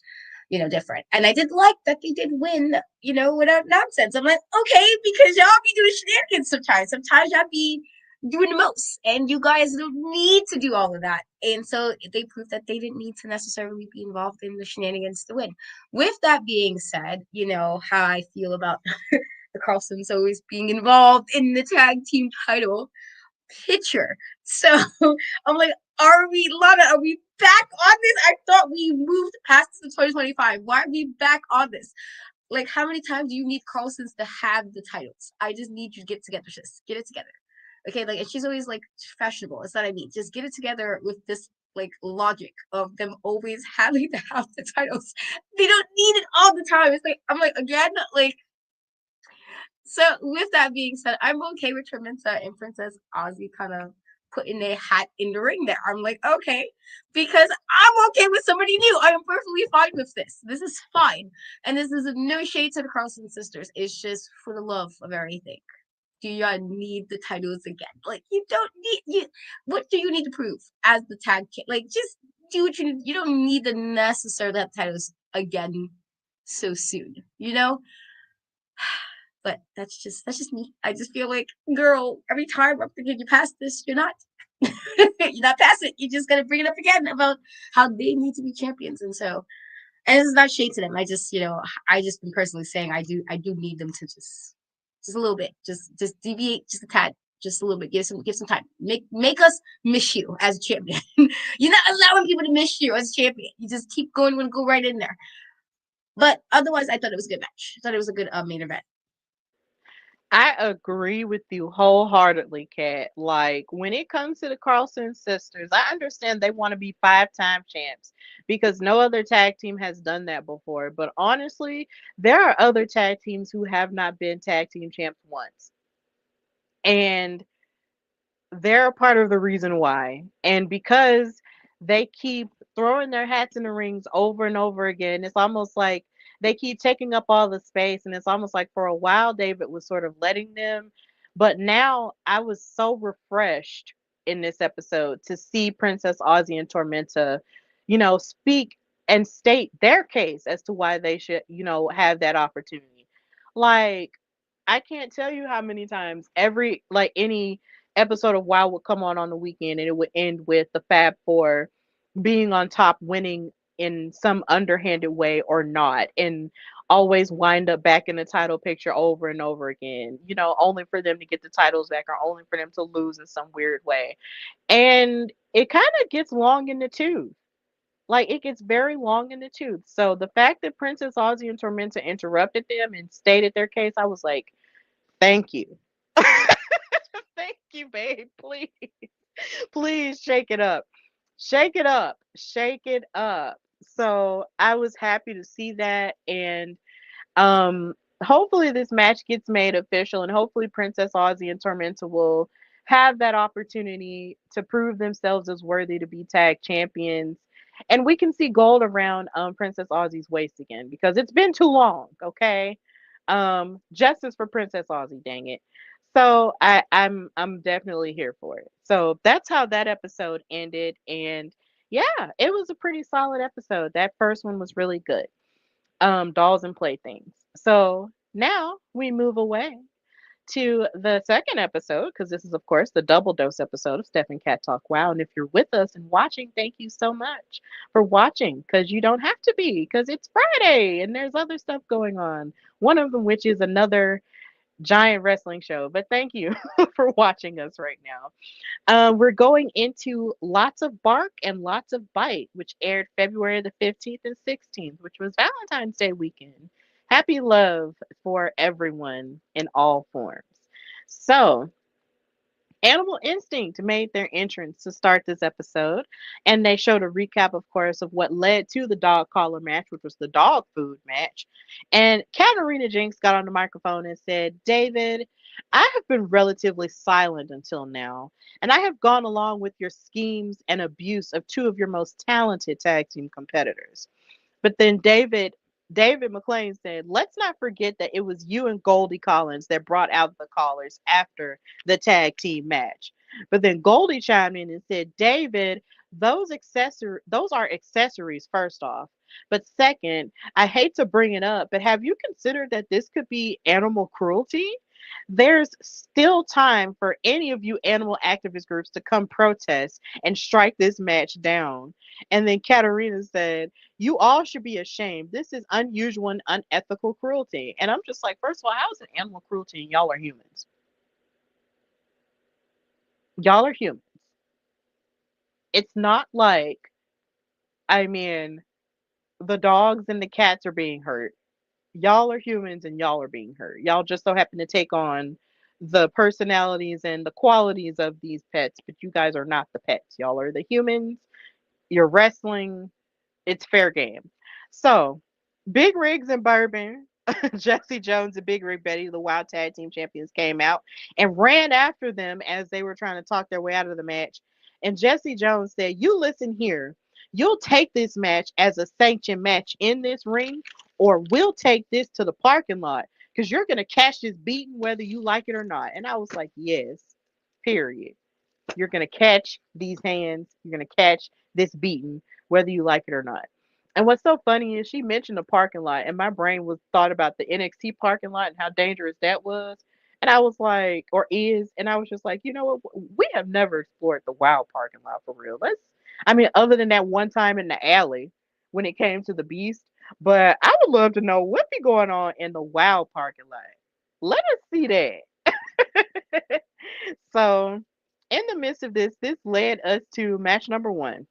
different. And I did like that they did win, without nonsense. I'm like, okay, because y'all be doing shenanigans sometimes. Sometimes y'all be doing the most. And you guys don't need to do all of that. And so they proved that they didn't need to necessarily be involved in the shenanigans to win. With that being said, how I feel about the Carlsons always being involved in the tag team title picture. So I'm like, Lana, are we back on this? I thought we moved past this in 2025. Why are we back on this? Like, how many times do you need Carlsons to have the titles? I just need you to get together, sis. Get it together. Okay, like, and she's always like fashionable. That's what I mean. Just get it together with this like logic of them always having to have the titles. They don't need it all the time. It's like I'm like again, like so with that being said, I'm okay with Tormenta and Princess Ozzy kind of putting their hat in the ring there. I'm like, okay, because I'm okay with somebody new. I am perfectly fine with this. This is fine. And this is no shade to the Carlson sisters. It's just for the love of everything. Do you need the titles again? Like you don't need what do you need to prove as the tag like just do what you don't need the necessary that titles again so soon, But that's just me. I just feel like, girl, every time I'm thinking you pass this, you're not. You're not past it. You're just gonna bring it up again about how they need to be champions. And so and this is not shade to them. I just been personally saying I do need them to just a little bit. Just deviate just a tad. Just a little bit. Give some time. Make us miss you as a champion. You're not allowing people to miss you as a champion. You just keep going and go right in there. But otherwise, I thought it was a good match. I thought it was a good main event. I agree with you wholeheartedly, Kat. Like when it comes to the Carlson sisters, I understand they want to be five-time champs because no other tag team has done that before. But honestly, there are other tag teams who have not been tag team champs once. And they're a part of the reason why. And because they keep throwing their hats in the rings over and over again, it's almost like they keep taking up all the space. And it's almost like for a while, David was sort of letting them. But now I was so refreshed in this episode to see Princess Aussie and Tormenta, speak and state their case as to why they should, have that opportunity. Like, I can't tell you how many times any episode of WoW would come on the weekend and it would end with the Fab Four being on top, winning in some underhanded way or not, and always wind up back in the title picture over and over again, only for them to get the titles back or only for them to lose in some weird way. And it kind of gets long in the tooth. Like it gets very long in the tooth. So the fact that Princess Aussie and Tormenta interrupted them and stated their case, I was like, thank you. Thank you, babe. Please. Please shake it up. Shake it up. Shake it up. So I was happy to see that, and um, hopefully this match gets made official, and hopefully Princess Aussie and Tormenta will have that opportunity to prove themselves as worthy to be tag champions. And we can see gold around Princess Aussie's waist again because it's been too long, okay? Justice for Princess Aussie, dang it. So I'm definitely here for it. So that's how that episode ended, and yeah, it was a pretty solid episode. That first one was really good. Dolls and playthings. So now we move away to the second episode because this is, of course, the double dose episode of Steph and Cat Talk Wow. And if you're with us and watching, thank you so much for watching because you don't have to be because it's Friday and there's other stuff going on. One of them, which is another giant wrestling show. But thank you for watching us right now. We're going into Lots of Bark and Lots of Bite, which aired February the 15th and 16th, which was Valentine's Day weekend. Happy love for everyone in all forms. So, Animal Instinct made their entrance to start this episode, and they showed a recap, of course, of what led to the dog collar match, which was the dog food match. And Katarina Jinx got on the microphone and said, David, I have been relatively silent until now, and I have gone along with your schemes and abuse of two of your most talented tag team competitors. But then David McLean said, let's not forget that it was you and Goldie Collins that brought out the callers after the tag team match. But then Goldie chimed in and said, David, those are accessories first off. But second, I hate to bring it up, but have you considered that this could be animal cruelty? There's still time for any of you animal activist groups to come protest and strike this match down. And then Katarina said, you all should be ashamed. This is unusual and unethical cruelty. And I'm just like, first of all, how is it animal cruelty and y'all are humans? Y'all are humans. It's not like, I mean, the dogs and the cats are being hurt. Y'all are humans and y'all are being hurt. Y'all just so happen to take on the personalities and the qualities of these pets, but you guys are not the pets. Y'all are the humans. You're wrestling. It's fair game. So, Big Rigs and Bourbon, Jesse Jones and Big Rig Betty, the Wild Tag Team Champions, came out and ran after them as they were trying to talk their way out of the match. And Jesse Jones said, you listen here. You'll take this match as a sanctioned match in this ring, or we'll take this to the parking lot because you're going to catch this beating whether you like it or not. And I was like, yes, period. You're going to catch these hands. You're going to catch this beating whether you like it or not. And what's so funny is she mentioned the parking lot, and my brain was thought about the NXT parking lot and how dangerous that was. And I was like, or is, and I was just like, you know what? We have never explored the WoW parking lot for real. I mean, other than that one time in the alley when it came to the Beast, but I would love to know what be going on in the WoW parking lot. Let us see that. So, in the midst of this led us to match number one,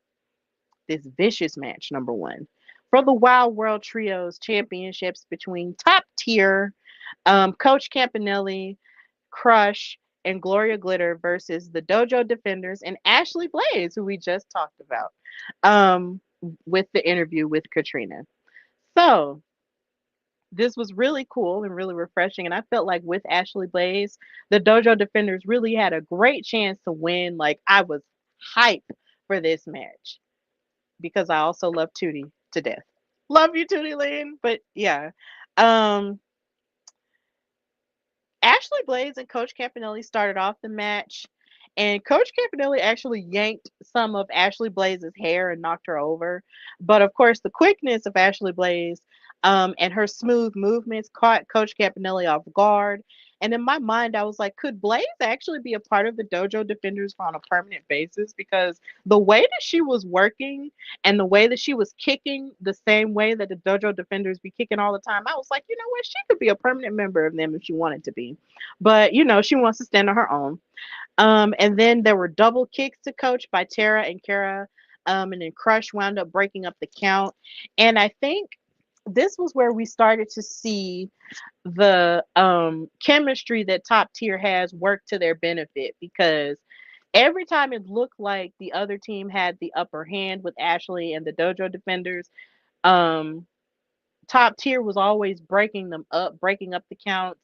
this vicious match number one for the Wild World Trios Championships between top tier Coach Campanelli, Crush, and Gloria Glitter versus the Dojo Defenders and Ashley Blaze, who we just talked about with the interview with Katrina. So, this was really cool and really refreshing. And I felt like with Ashley Blaze, the Dojo Defenders really had a great chance to win. Like, I was hype for this match because I also love Tootie to death. Love you, Tootie Lynn. But yeah. Um, Ashley Blaze and Coach Campanelli started off the match, and Coach Campanelli actually yanked some of Ashley Blaze's hair and knocked her over. But of course, the quickness of Ashley Blaze and her smooth movements caught Coach Campanelli off guard. And in my mind, I was like, could Blaze actually be a part of the Dojo Defenders on a permanent basis? Because the way that she was working and the way that she was kicking the same way that the Dojo Defenders be kicking all the time, I was like, you know what? She could be a permanent member of them if she wanted to be. But, you know, she wants to stand on her own. And then there were double kicks to Coach by Tara and Kara. And then Crush wound up breaking up the count. And I think this was where we started to see the chemistry that Top Tier has work to their benefit, because every time it looked like the other team had the upper hand with Ashley and the Dojo Defenders, um, Top Tier was always breaking them up, breaking up the counts,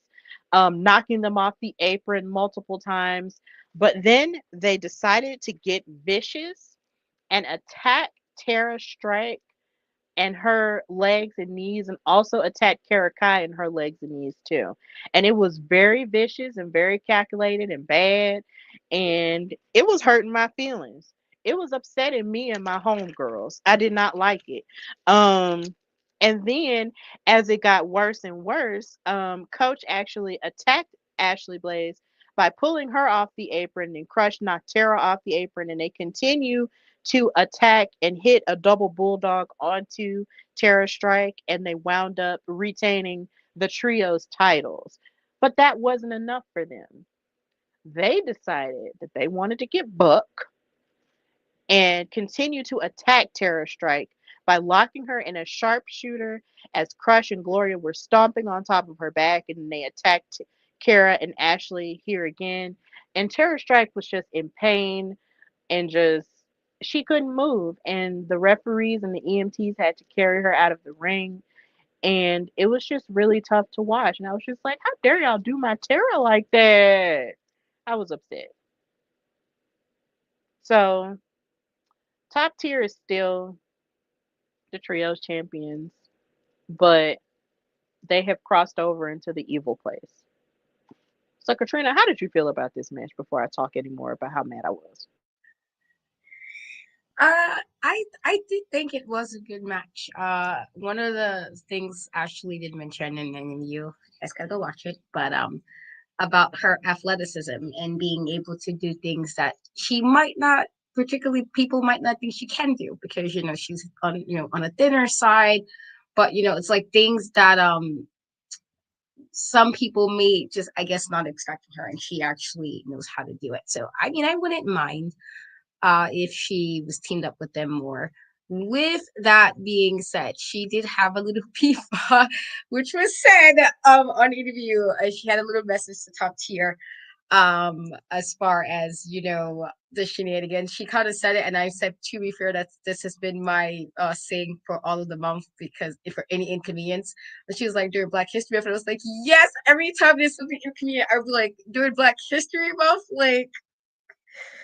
knocking them off the apron multiple times. But then they decided to get vicious and attack Tara Strike and her legs and knees, and also attacked Karakai and her legs and knees too. And it was very vicious and very calculated and bad, and it was hurting my feelings. It was upsetting me and my homegirls. I did not like it. Um and then as it got worse and worse, Coach actually attacked Ashley Blaze by pulling her off the apron, and Crush knocked Tara off the apron, and they continue to attack and hit a double bulldog onto Terra Strike, and they wound up retaining the trio's titles. But that wasn't enough for them. They decided that they wanted to get Buck and continue to attack Terra Strike by locking her in a sharpshooter as Crush and Gloria were stomping on top of her back, and they attacked Kara and Ashley here again. And Terra Strike was just in pain and just she couldn't move, and the referees and the EMTs had to carry her out of the ring, and it was just really tough to watch. And I was just like, how dare y'all do my Tara like that? I was upset. So Top Tier is still the trios champions, but they have crossed over into the evil place. So Katrina, how did you feel about this match before I talk anymore about how mad I was? I did think it was a good match. One of the things Ashley did mention, and you guys gotta go watch it, but about her athleticism and being able to do things that she might not, particularly people might not think she can do, because she's on on a thinner side, but it's like things that some people may just, I guess, not expect from her, and she actually knows how to do it. So I mean, I wouldn't mind if she was teamed up with them more. With that being said, she did have a little beef, which was said on interview. She had a little message to Top Tier, as far as the shenanigans. She kind of said it, and I said, to be fair, that this has been my saying for all of the month, because if for any inconvenience. But she was like, during Black History Month, and I was like, yes, every time there's something inconvenient, I would be like, during Black History Month, like,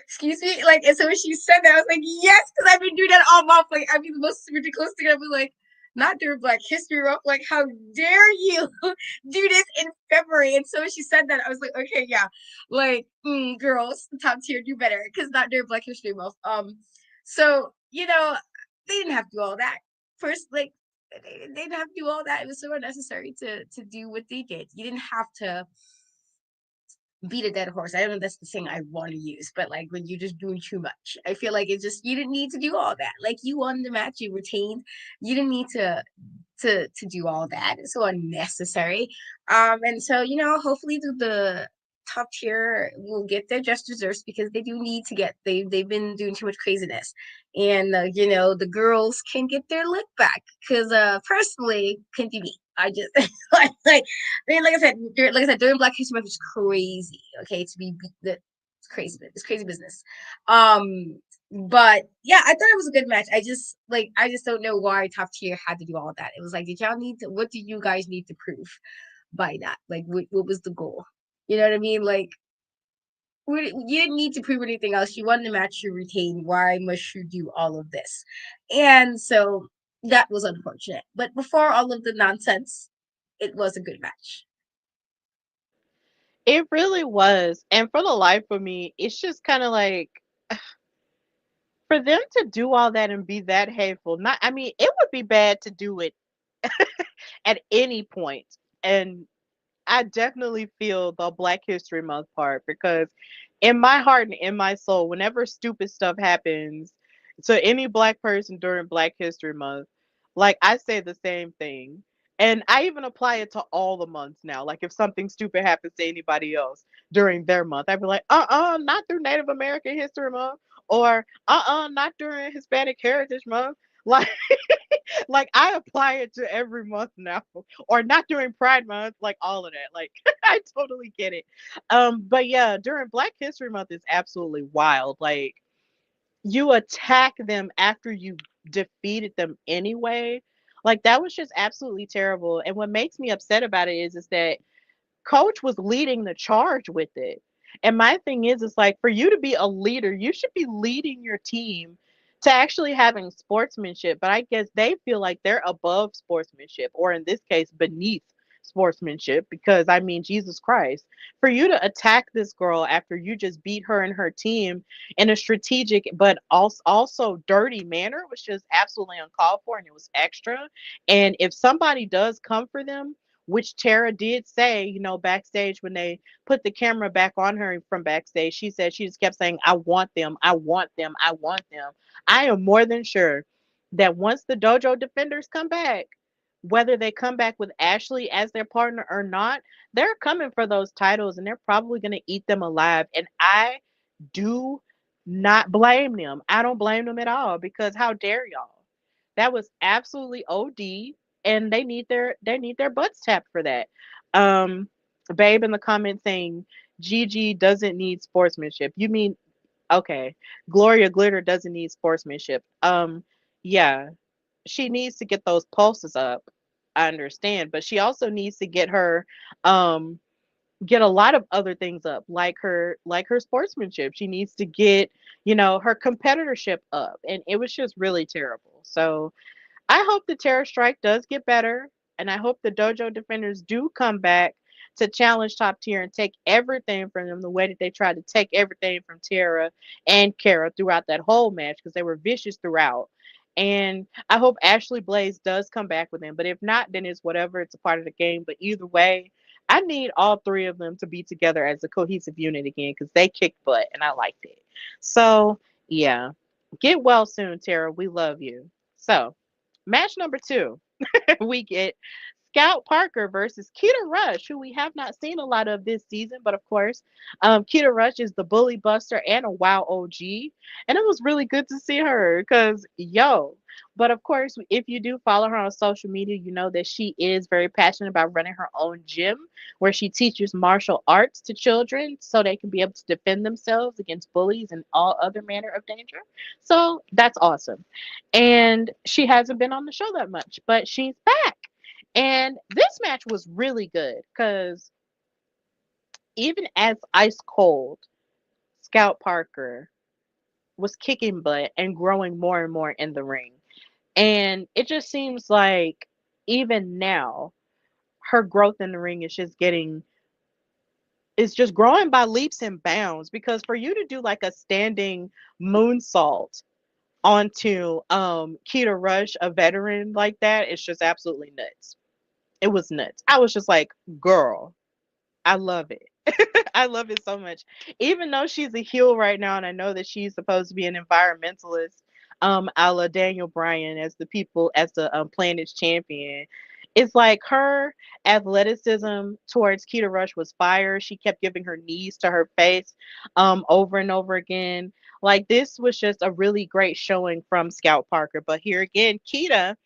excuse me, like, and so when she said that, I was like, yes, because I've been doing that all month. Like, I'd be the most ridiculous thing. I'd be like, not during Black History Month. Like, how dare you do this in February? And so when she said that, I was like, okay, yeah, like, girls, Top Tier, do better, because not during Black History Month. So they didn't have to do all that. First, like, they didn't have to do all that. It was so unnecessary to do what they did. You didn't have to beat a dead horse. I don't know if that's the thing I want to use, but like when you're just doing too much, I feel like it's just, you didn't need to do all that. Like, you won the match, you retained. You didn't need to do all that. It's so unnecessary. And so hopefully the Top Tier will get their just desserts, because they do need to get, they've been doing too much craziness, and the girls can get their lick back, because personally, couldn't be me. I just I mean, like I said, during Black History Month was crazy. Okay, to be it's crazy. It's crazy business. But yeah, I thought it was a good match. I just don't know why Top Tier had to do all that. It was like, did y'all need to? What do you guys need to prove by that? Like, what was the goal? You know what I mean? Like, you didn't need to prove anything else. You won the match, you retained. Why must you do all of this? And so that was unfortunate. But before all of the nonsense, it was a good match. It really was. And for the life of me, it's just kind of like for them to do all that and be that hateful. Not, I mean, it would be bad to do it at any point. And I definitely feel the Black History Month part, because in my heart and in my soul, whenever stupid stuff happens to any black person during Black History Month, like I say the same thing. And I even apply it to all the months now. Like if something stupid happens to anybody else during their month, I'd be like, not through Native American History Month or not during Hispanic Heritage Month. Like like I apply it to every month now, or not during Pride Month, like all of that. Like I totally get it. But yeah, during Black History Month is absolutely wild. Like you attack them after you defeated them anyway. Like that was just absolutely terrible. And what makes me upset about it is that coach was leading the charge with it. And my thing is like for you to be a leader, you should be leading your team to actually having sportsmanship. But I guess they feel like they're above sportsmanship, or in this case, beneath sportsmanship, because I mean, Jesus Christ, for you to attack this girl after you just beat her and her team in a strategic but also dirty manner was just absolutely uncalled for, and it was extra. And if somebody does come for them, which Tara did say, backstage when they put the camera back on her from backstage, she said she just kept saying, I want them, I want them, I want them. I am more than sure that once the dojo defenders come back, whether they come back with Ashley as their partner or not, they're coming for those titles and they're probably going to eat them alive. And I do not blame them. I don't blame them at all, because how dare y'all? That was absolutely OD, and they need their butts tapped for that. Um, Babe in the comments saying Gigi doesn't need sportsmanship. You mean okay? Gloria Glitter doesn't need sportsmanship. Yeah, she needs to get those pulses up. I understand, but she also needs to um get a lot of other things up, like her sportsmanship. She needs to get, her competitorship up, and it was just really terrible. So I hope the terror strike does get better, and I hope the dojo defenders do come back to challenge top tier and take everything from them the way that they tried to take everything from Tara and Kara throughout that whole match, because they were vicious throughout. And I hope Ashley Blaze does come back with them. But if not, then it's whatever. It's a part of the game. But either way, I need all three of them to be together as a cohesive unit again, because they kicked butt and I liked it. So, yeah. Get well soon, Tara. We love you. So, match number two, we get Scout Parker versus Keita Rush, who we have not seen a lot of this season, but of course, Keita Rush is the bully buster and a WoW OG, and it was really good to see her because yo. But of course, if you do follow her on social media, you know that she is very passionate about running her own gym where she teaches martial arts to children so they can be able to defend themselves against bullies and all other manner of danger. So that's awesome. And she hasn't been on the show that much, but she's back. And this match was really good because even as ice cold, Scout Parker was kicking butt and growing more and more in the ring. And it just seems like even now, her growth in the ring is just growing by leaps and bounds, because for you to do like a standing moonsault onto Keita Rush, a veteran like that, it's just absolutely nuts. It was nuts. I was just like, girl, I love it. I love it so much. Even though she's a heel right now, and I know that she's supposed to be an environmentalist, a la Daniel Bryan as the planet's champion. It's like her athleticism towards Keita Rush was fire. She kept giving her knees to her face over and over again. Like this was just a really great showing from Scout Parker. But here again, Keita,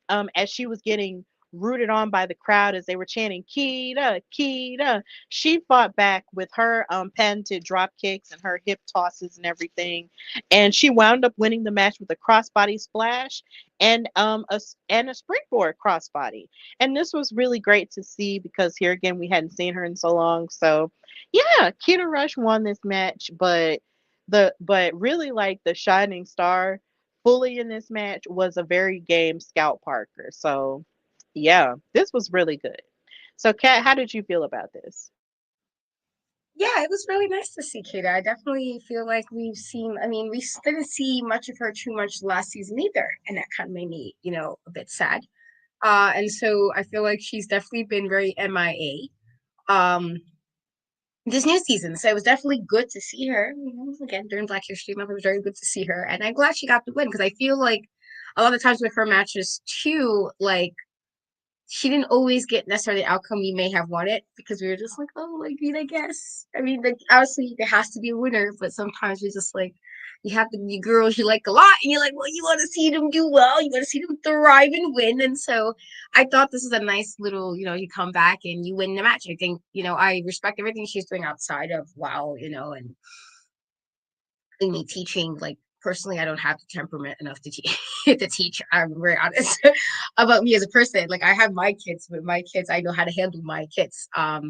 as she was getting rooted on by the crowd as they were chanting Keita, Keita, she fought back with her patented drop kicks and her hip tosses and everything, and she wound up winning the match with a crossbody splash and a springboard crossbody. And this was really great to see because here again we hadn't seen her in so long. So yeah, Keita Rush won this match, but really like the shining star fully in this match was a very game Scout Parker. So, yeah, this was really good. So, Kat, how did you feel about this? Yeah, it was really nice to see Kata. I definitely feel like I mean, we didn't see much of her too much last season either, and that kind of made me, a bit sad. And so I feel like she's definitely been very MIA. This new season. So it was definitely good to see her. Again, during Black History Month, it was very good to see her. And I'm glad she got the win because I feel like a lot of times with her matches too, like she didn't always get necessarily the outcome we may have wanted because we were just like, oh, like, I mean, I guess. I mean, like, obviously there has to be a winner, but sometimes you're just like, you have to be girls you like a lot, and you're like, well, you want to see them do well, you want to see them thrive and win. And so I thought this is a nice little, you come back and you win the match. I think, I respect everything she's doing outside of WoW, and me teaching, like, personally, I don't have the temperament enough to teach. To teach, I'm very honest about me as a person. Like, I have my kids, but my kids, I know how to handle my kids. The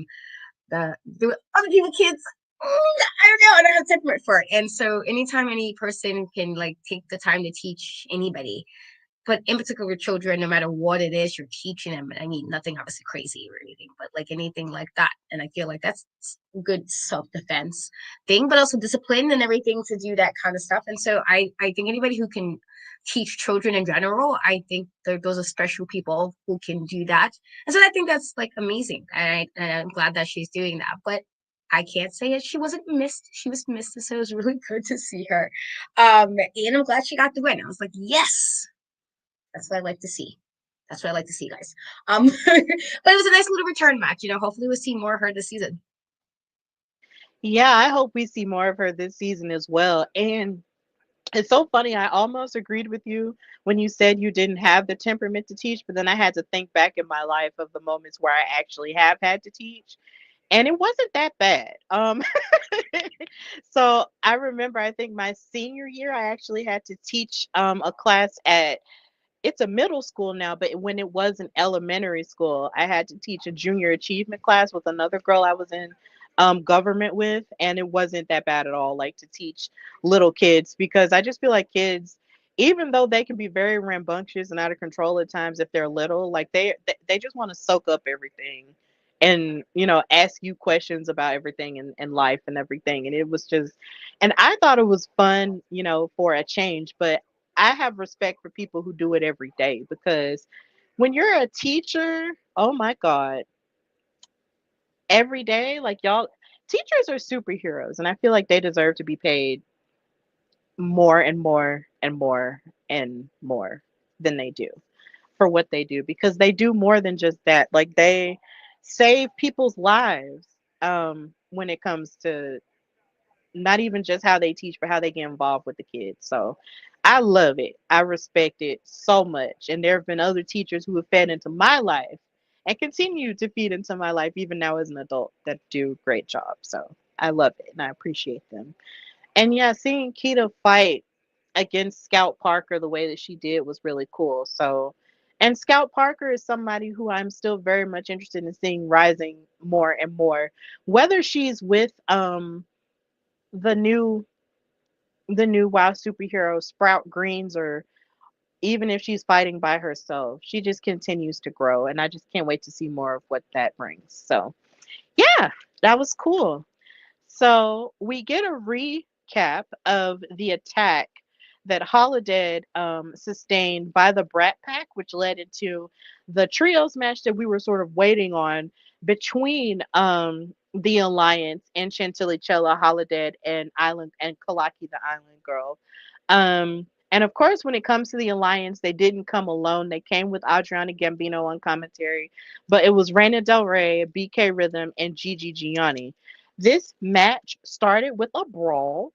other people's kids, I don't know. I don't have temperament for it. And so, anytime any person can like take the time to teach anybody, but in particular with children, no matter what it is you're teaching them, I mean, nothing obviously crazy or anything, but like anything like that. And I feel like that's good self-defense thing, but also discipline and everything to do that kind of stuff. And so I think anybody who can teach children in general, I think those are special people who can do that. And so I think that's like amazing. And I'm glad that she's doing that. But I can't say it. She wasn't missed. She was missed. So it was really good to see her. And I'm glad she got the win. I was like, yes, that's what I like to see. That's what I like to see, guys. But it was a nice little return match. Hopefully we'll see more of her this season. Yeah, I hope we see more of her this season as well. And it's so funny. I almost agreed with you when you said you didn't have the temperament to teach, but then I had to think back in my life of the moments where I actually have had to teach, and it wasn't that bad. So I remember, I think my senior year, I actually had to teach a class at, it's a middle school now, but when it was an elementary school, I had to teach a junior achievement class with another girl I was in government with, and it wasn't that bad at all. Like, to teach little kids, because I just feel like kids, even though they can be very rambunctious and out of control at times if they're little, like they just want to soak up everything and ask you questions about everything and life and everything. And it was just, and I thought it was fun, for a change, but I have respect for people who do it every day, because when you're a teacher, oh my God, every day, like, y'all, teachers are superheroes, and I feel like they deserve to be paid more and more and more and more than they do for what they do, because they do more than just that. Like, they save people's lives when it comes to not even just how they teach, but how they get involved with the kids. So I love it. I respect it so much. And there have been other teachers who have fed into my life and continue to feed into my life even now as an adult that do a great job. So I love it and I appreciate them. And yeah, seeing Keita fight against Scout Parker the way that she did was really cool. So, and Scout Parker is somebody who I'm still very much interested in seeing rising more and more. Whether she's with the new the new WoW superhero Sprout Greens, or even if she's fighting by herself, she just continues to grow, and I just can't wait to see more of what that brings. So yeah, that was cool. So we get a recap of the attack that Holiday sustained by the Brat Pack, which led into the trios match that we were sort of waiting on between the Alliance and Chantilly Chella, Holiday, and Island and Kalaki, the Island Girl. And of course, when it comes to the Alliance, they didn't come alone. They came with Adriana Gambino on commentary, but it was Reina Del Rey, BK Rhythm, and Gigi Gianni. This match started with a brawl.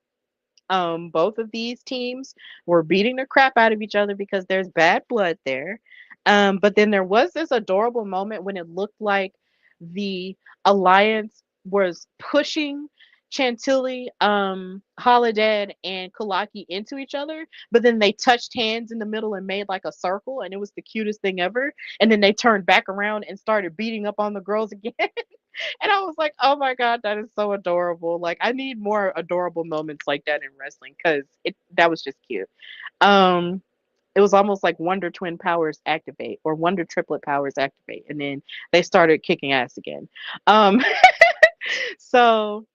Both of these teams were beating the crap out of each other because there's bad blood there. But then there was this adorable moment when it looked like the Alliance was pushing Chantilly, Holiday, and Kalaki into each other, but then they touched hands in the middle and made like a circle, and it was the cutest thing ever. And then they turned back around and started beating up on the girls again. And I was like, "Oh my god, that is so adorable!" Like, I need more adorable moments like that in wrestling, because it that was just cute. Um, it was almost like Wonder Twin powers activate, or Wonder Triplet powers activate, and then they started kicking ass again. Um, so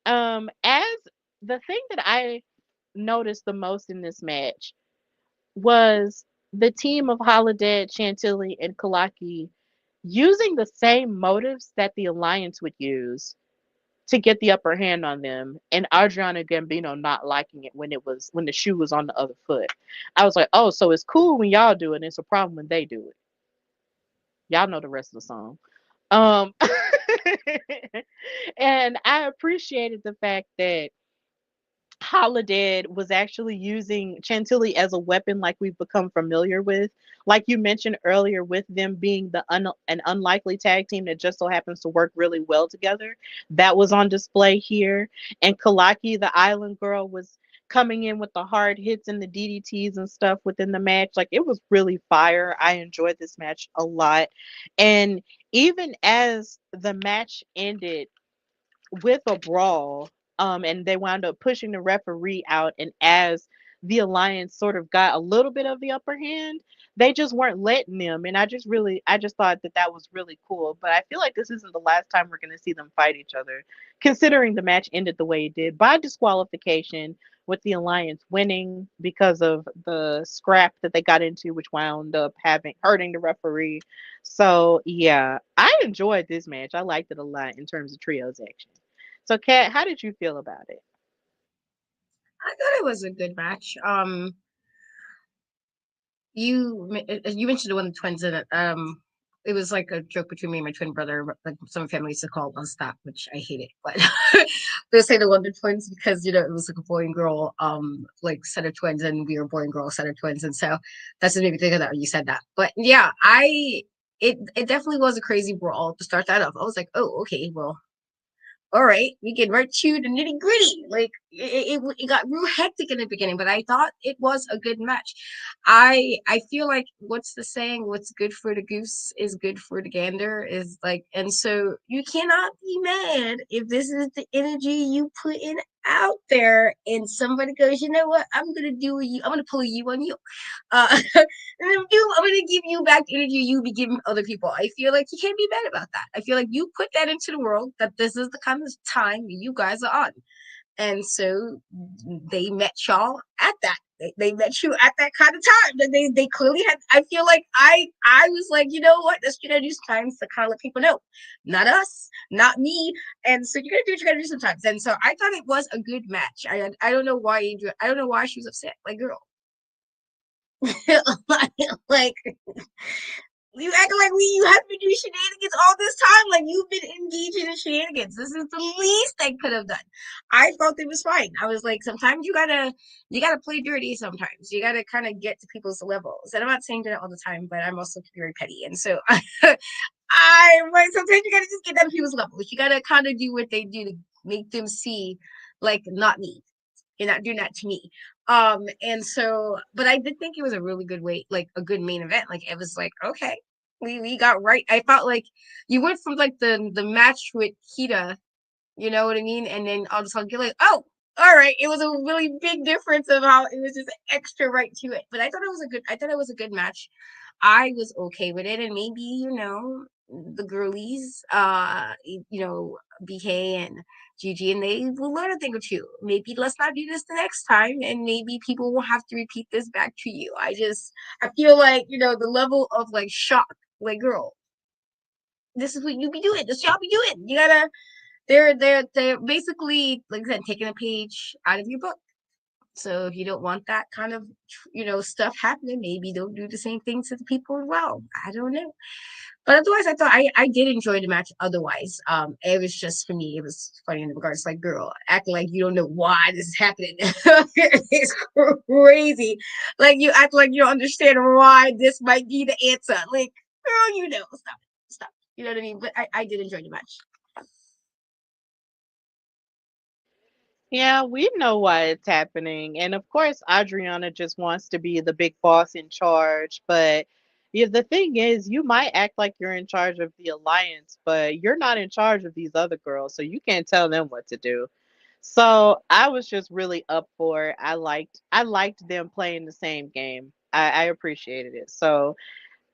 as the thing that I noticed the most in this match was the team of Holiday, Chantilly, and Kalaki using the same motives that the Alliance would use to get the upper hand on them, and Adriana Gambino not liking it when the shoe was on the other foot. I was like, oh, so it's cool when y'all do it, and it's a problem when they do it. Y'all know the rest of the song. Um, and I appreciated the fact that Holiday was actually using Chantilly as a weapon like we've become familiar with. Like you mentioned earlier, with them being an unlikely tag team that just so happens to work really well together. That was on display here. And Kalaki, the island girl, was coming in with the hard hits and the DDTs and stuff within the match. Like it was really fire. I enjoyed this match a lot. And even as the match ended, with a brawl, and they wound up pushing the referee out. And as the alliance sort of got a little bit of the upper hand, they just weren't letting them. And I just thought that that was really cool. But I feel like this isn't the last time we're going to see them fight each other, considering the match ended the way it did by disqualification, with the alliance winning because of the scrap that they got into, which wound up having hurting the referee. So yeah, I enjoyed this match. I liked it a lot in terms of trios action. So, Kat, how did you feel about it? I thought it was a good match. You mentioned the one of the twins in it. It was like a joke between me and my twin brother. Like some families used to call it unstop, which I hate it. But they say the Wonder Twins because it was like a boy and girl like set of twins, and we were boy and girl set of twins, and so that's just made me think of that when you said that. But yeah, it definitely was a crazy brawl to start that off. I was like, oh, okay, well, all right, we get right to the nitty gritty. Like it got real hectic in the beginning, but I thought it was a good match. I feel like what's the saying? What's good for the goose is good for the gander. Is like, and so you cannot be mad if this is the energy you put in out there, and somebody goes, you know what? I'm gonna do you. I'm gonna pull you on you. And I'm gonna give you back the energy you be giving other people. I feel like you can't be mad about that. I feel like you put that into the world that this is the kind of time you guys are on. And so they met y'all at that. They met you at that kind of time. They clearly had. I feel like I was like, you know what? Let's do sometimes to kind of let people know, not us, not me. And so you're gonna do what you gotta do sometimes. And so I thought it was a good match. I don't know why I don't know why she was upset. Like, girl, like you act like you have been doing shenanigans all this time. Like you've been engaging in shenanigans. This is the least they could have done. I felt it was fine. I was like, sometimes you gotta play dirty. Sometimes you gotta kind of get to people's levels. And I'm not saying that all the time, but I'm also very petty. And so I'm like, sometimes you gotta just get down to people's levels. You gotta kind of do what they do to make them see, like, not me. You're not doing that to me. And so, but I did think it was a really good way, like a good main event. Like it was like, okay, we got right. I felt like you went from like the match with Kita, you know what I mean? And then all of a sudden you're like, oh, all right. It was a really big difference of how it was just extra right to it. But I thought it was a good match. I was okay with it. And maybe, the girlies, BK and Gigi, and they will learn a thing or two. Maybe let's not do this the next time, and maybe people will have to repeat this back to you. I feel like, the level of like shock, like, girl, this is what you be doing. This y'all be doing. You gotta. They're basically, like I said, taking a page out of your book. So if you don't want that kind of stuff happening, maybe don't do the same thing to the people as well. I don't know. But otherwise, I thought I did enjoy the match. Otherwise, it was just, for me, it was funny in regards, like, girl, acting like you don't know why this is happening. It's crazy. Like, you act like you don't understand why this might be the answer. Like, girl, stop. You know what I mean? But I did enjoy the match. Yeah, we know why it's happening. And of course, Adriana just wants to be the big boss in charge. But yeah, the thing is, you might act like you're in charge of the alliance, but you're not in charge of these other girls. So you can't tell them what to do. So I was just really up for it. I liked them playing the same game. I appreciated it. So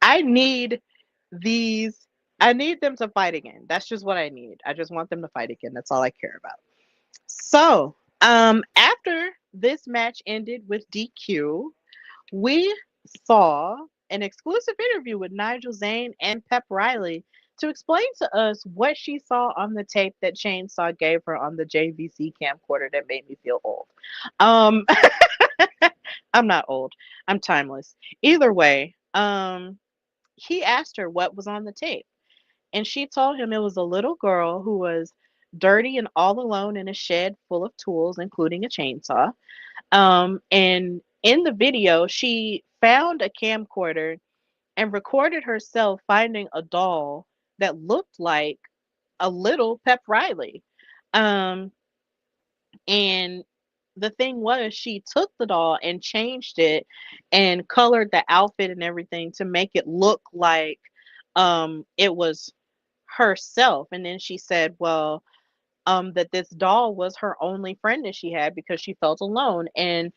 I need these I need them to fight again. That's just what I need. I just want them to fight again. That's all I care about. So, after this match ended with DQ, we saw an exclusive interview with Nigel Zane and Pep Riley to explain to us what she saw on the tape that Chainsaw gave her on the JVC camcorder that made me feel old. Um, I'm not old. I'm timeless. Either way, he asked her what was on the tape, and she told him it was a little girl who was dirty and all alone in a shed full of tools, including a chainsaw. And in the video, she found a camcorder and recorded herself finding a doll that looked like a little Pep Riley. Um, and the thing was, she took the doll and changed it and colored the outfit and everything to make it look like it was herself. And then she said, well, that this doll was her only friend that she had because she felt alone. And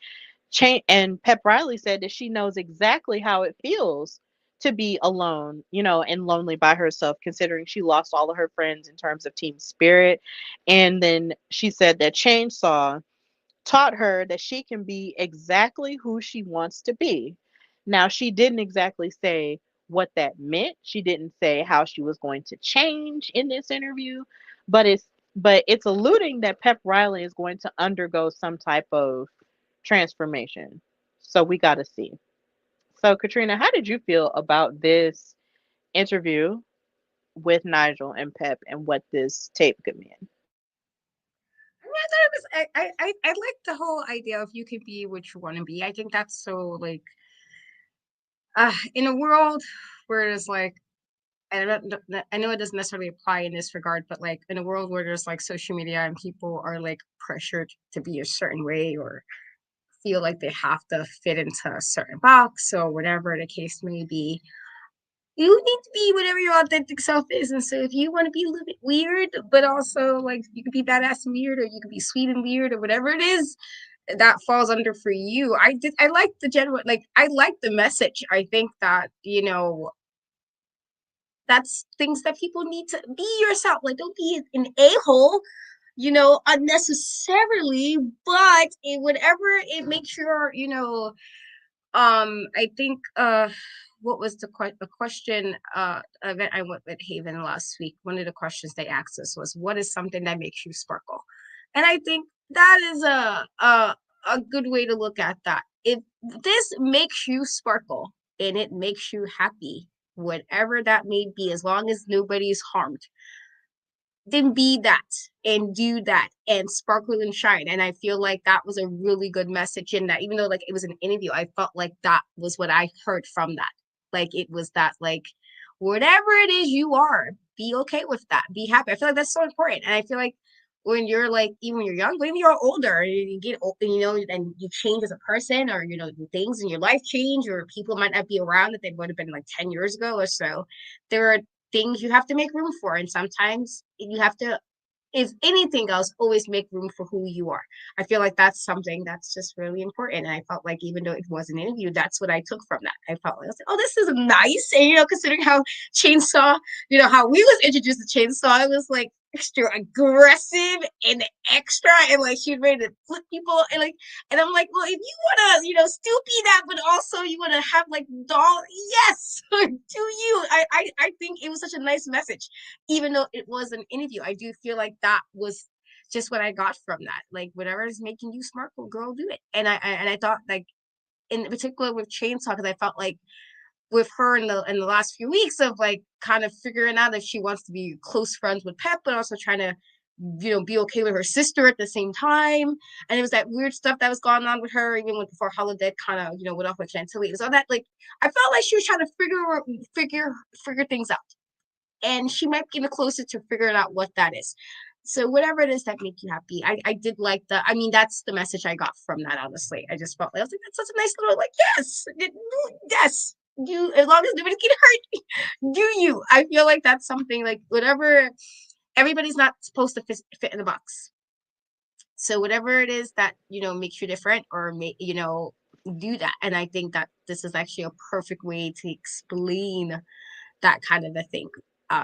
Pep Riley said that she knows exactly how it feels to be alone, and lonely by herself, considering she lost all of her friends in terms of team spirit. And then she said that Chainsaw taught her that she can be exactly who she wants to be. Now, she didn't exactly say what that meant. She didn't say how she was going to change in this interview, but it's alluding that Pep Riley is going to undergo some type of transformation. So we got to see. So Katrina, how did you feel about this interview with Nigel and Pep and what this tape could mean? I mean, I thought it was I like the whole idea of you can be what you want to be. I think that's so like in a world where it's like I know it doesn't necessarily apply in this regard, but like in a world where there's like social media and people are like pressured to be a certain way or feel like they have to fit into a certain box or whatever the case may be, you need to be whatever your authentic self is. And so if you want to be a little bit weird, but also like you can be badass and weird, or you can be sweet and weird, or whatever it is that falls under for you. I like the general, like I like the message. I think that, that's things that people need to be yourself. Like don't be an a-hole, unnecessarily, but whatever it makes sure, I think what was the question event I went with Haven last week? One of the questions they asked us was, "What is something that makes you sparkle?" And I think that is a good way to look at that. If this makes you sparkle and it makes you happy, whatever that may be, as long as nobody's harmed, then be that and do that and sparkle and shine. And I feel like that was a really good message in that, even though like it was an interview, I felt like that was what I heard from that. Like it was that like whatever it is you are, be okay with that. Be happy. I feel like that's so important. And I feel like when you're like, even when you're young, when you're older, you get old, and you change as a person, or things in your life change, or people might not be around that they would have been like 10 years ago or so. There are things you have to make room for. And sometimes you have to, if anything else, always make room for who you are. I feel like that's something that's just really important. And I felt like even though it was an interview, that's what I took from that. I felt like I was like, oh, this is nice. And considering how Chainsaw, how we was introduced to Chainsaw, it was like extra aggressive and extra, and like she was ready to flip people, and I'm like, well, if you wanna, still be that, but also you wanna have like doll, yes, do you? I think it was such a nice message, even though it was an interview. I do feel like that was just what I got from that. Like whatever is making you sparkle, girl, do it. And I thought like in particular with Chainsaw, because I felt like with her in the last few weeks of like kind of figuring out if she wants to be close friends with Pep, but also trying to be okay with her sister at the same time. And it was that weird stuff that was going on with her, even before Holodeck kind of went off with Chantilly. It was all that, like I felt like she was trying to figure things out, and she might be getting closer to figuring out what that is. So whatever it is that make you happy, I did like the. I mean, that's the message I got from that. Honestly, I just felt like I was like, that's such a nice little like yes, you, as long as nobody get hurt, do you. I feel like that's something like whatever. Everybody's not supposed to fit in a box. So whatever it is that makes you different, or do that. And I think that this is actually a perfect way to explain that kind of a thing.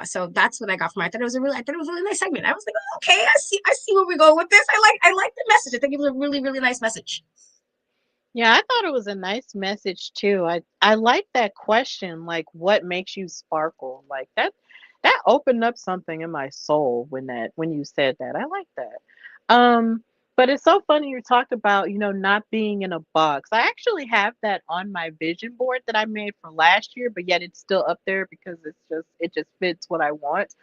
So that's what I got from it. I thought it was a really nice segment. I was like, oh, okay, I see where we go with this. I like the message. I think it was a really, really nice message. Yeah, I thought it was a nice message too. I like that question, like what makes you sparkle? Like that opened up something in my soul when you said that. I like that. Um But it's so funny you talked about, not being in a box. I actually have that on my vision board that I made for last year, but yet it's still up there because it just fits what I want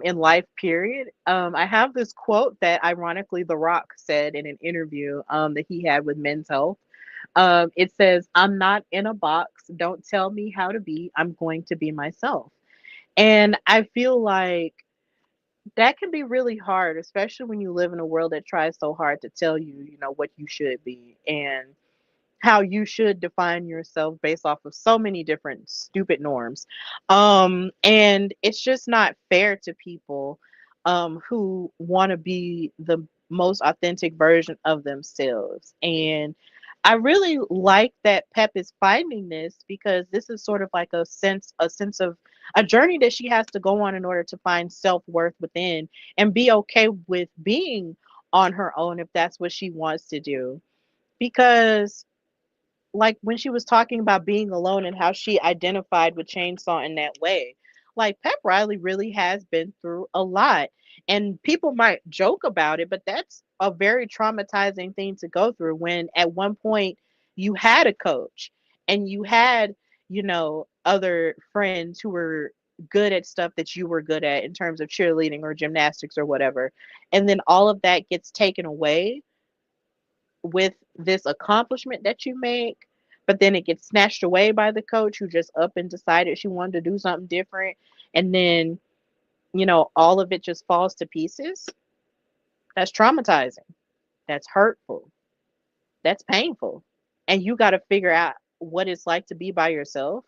in life, period. I have this quote that ironically The Rock said in an interview that he had with Men's Health. It says, "I'm not in a box. Don't tell me how to be. I'm going to be myself." And I feel like that can be really hard, especially when you live in a world that tries so hard to tell you, what you should be and how you should define yourself based off of so many different stupid norms. And it's just not fair to people who want to be the most authentic version of themselves. And I really like that Pep is finding this because this is sort of like a sense of a journey that she has to go on in order to find self-worth within and be okay with being on her own if that's what she wants to do. Because like when she was talking about being alone and how she identified with Chainsaw in that way. Like Pep Riley really has been through a lot. And people might joke about it, but that's a very traumatizing thing to go through when at one point you had a coach and you had, other friends who were good at stuff that you were good at in terms of cheerleading or gymnastics or whatever. And then all of that gets taken away with this accomplishment that you make, but then it gets snatched away by the coach who just up and decided she wanted to do something different. And then, all of it just falls to pieces. That's traumatizing. That's hurtful. That's painful. And you got to figure out what it's like to be by yourself.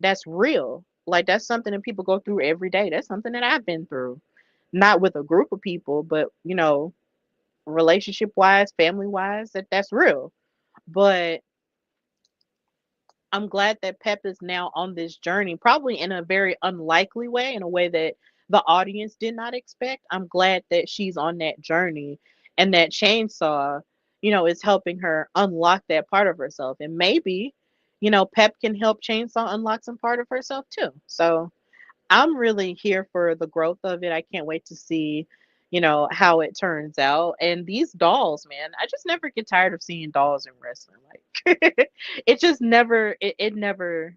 That's real. Like, that's something that people go through every day. That's something that I've been through. Not with a group of people, but, relationship wise, family wise, that's real. But I'm glad that Pep is now on this journey, probably in a very unlikely way, in a way that the audience did not expect. I'm glad that she's on that journey and that Chainsaw, is helping her unlock that part of herself. And maybe, Pep can help Chainsaw unlock some part of herself too. So I'm really here for the growth of it. I can't wait to see, how it turns out. And these dolls, man, I just never get tired of seeing dolls in wrestling. Like it never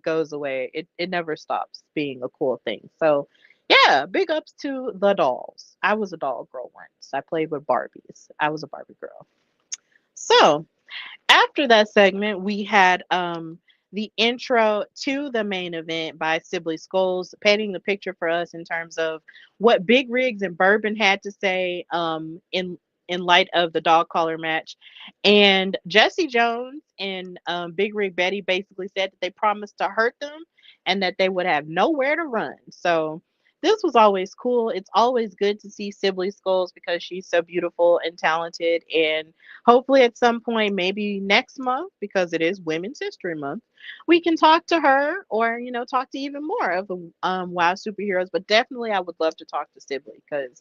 goes away. It never stops being a cool thing. So yeah, big ups to the dolls. I was a doll girl once. I played with Barbies. I was a Barbie girl. So after that segment, we had the intro to the main event by Sibley Skulls, painting the picture for us in terms of what Big Rigs and Bourbon had to say in light of the dog collar match. And Jesse Jones and Big Rig Betty basically said that they promised to hurt them and that they would have nowhere to run. So this was always cool. It's always good to see Sibley Skulls because she's so beautiful and talented. And hopefully at some point, maybe next month, because it is Women's History Month, we can talk to her or, talk to even more of the WoW superheroes. But definitely I would love to talk to Sibley because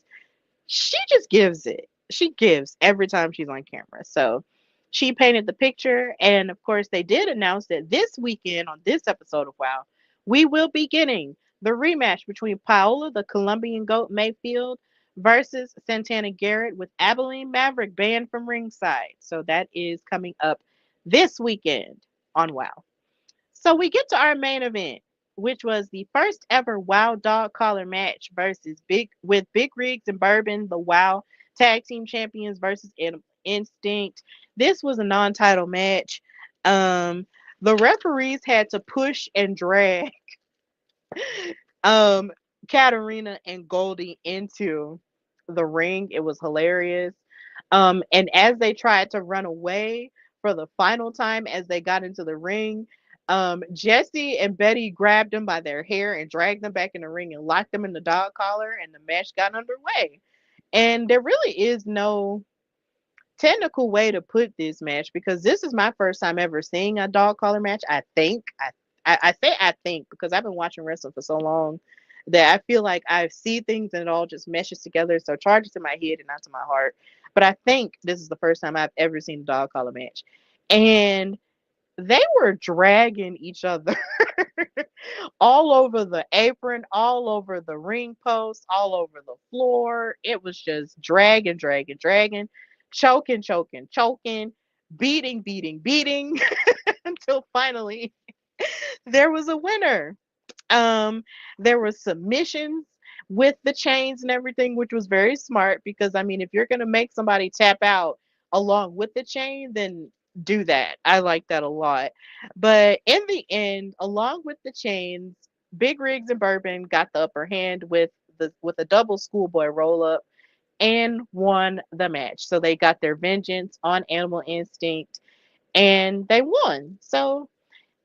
she just gives it. She gives every time she's on camera. So she painted the picture. And of course, they did announce that this weekend on this episode of WoW, we will be getting the rematch between Paola, the Colombian Goat Mayfield, versus Santana Garrett with Abilene Maverick banned from ringside. So that is coming up this weekend on WoW. So we get to our main event, which was the first ever WoW dog collar match versus Big Rigs and Bourbon, the WoW tag team champions versus Instinct. This was a non-title match. Um, the referees had to push and drag um Katarina and Goldie into the ring. It was hilarious. And as they tried to run away for the final time as they got into the ring, Jesse and Betty grabbed them by their hair and dragged them back in the ring and locked them in the dog collar, and the match got underway. And there really is no technical way to put this match because this is my first time ever seeing a dog collar match. I think I say I think because I've been watching wrestling for so long that I feel like I see things and it all just meshes together. So it charges to my head and not to my heart. But I think this is the first time I've ever seen a dog collar match, and they were dragging each other. all over the apron, all over the ring post, all over the floor. It was just dragging, dragging, dragging, choking, choking, choking, beating, beating, beating until finally there was a winner. Um, there were submissions with the chains and everything, which was very smart because I mean, if you're gonna make somebody tap out along with the chain, then do that. I like that a lot. But in the end, along with the chains, Big Rigs and Bourbon got the upper hand with a double schoolboy roll up and won the match. So they got their vengeance on Animal Instinct and they won. So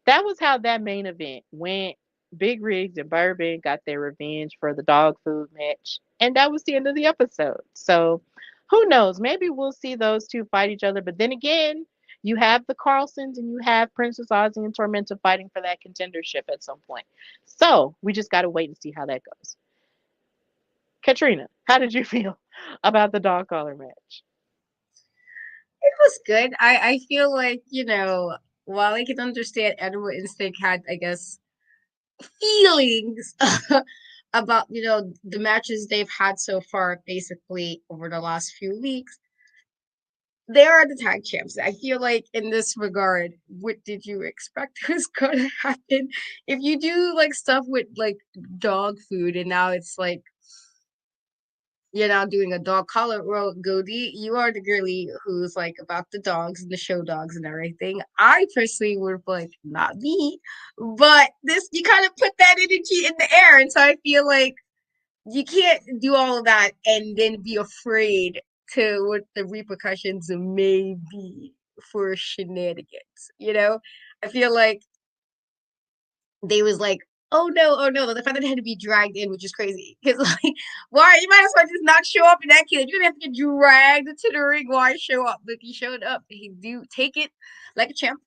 that was how that main event went. Big Rigs and Bourbon got their revenge for the dog food match. And that was the end of the episode. So who knows? Maybe we'll see those two fight each other. But then again, you have the Carlsons and you have Princess Ozzy and Tormenta fighting for that contendership at some point. So we just got to wait and see how that goes. Katrina, how did you feel about the dog collar match? It was good. I feel like, while I can understand Animal Instinct had, I guess, feelings about, the matches they've had so far, basically over the last few weeks, they are the tag champs. I feel like in this regard, what did you expect was gonna happen? If you do like stuff with like dog food and now it's like you're now doing a dog collar. Well, Goldie, you are the girly who's like about the dogs and the show dogs and everything. I personally would like not me, but this you kind of put that energy in the air, and so I feel like you can't do all of that and then be afraid to what the repercussions may be for shenanigans. I feel like they was like, oh no, the fact that it had to be dragged in, which is crazy. Because like, why you might as well just not show up in that case. You didn't have to get dragged into the ring. Why show up? But he showed up. He do take it like a champ.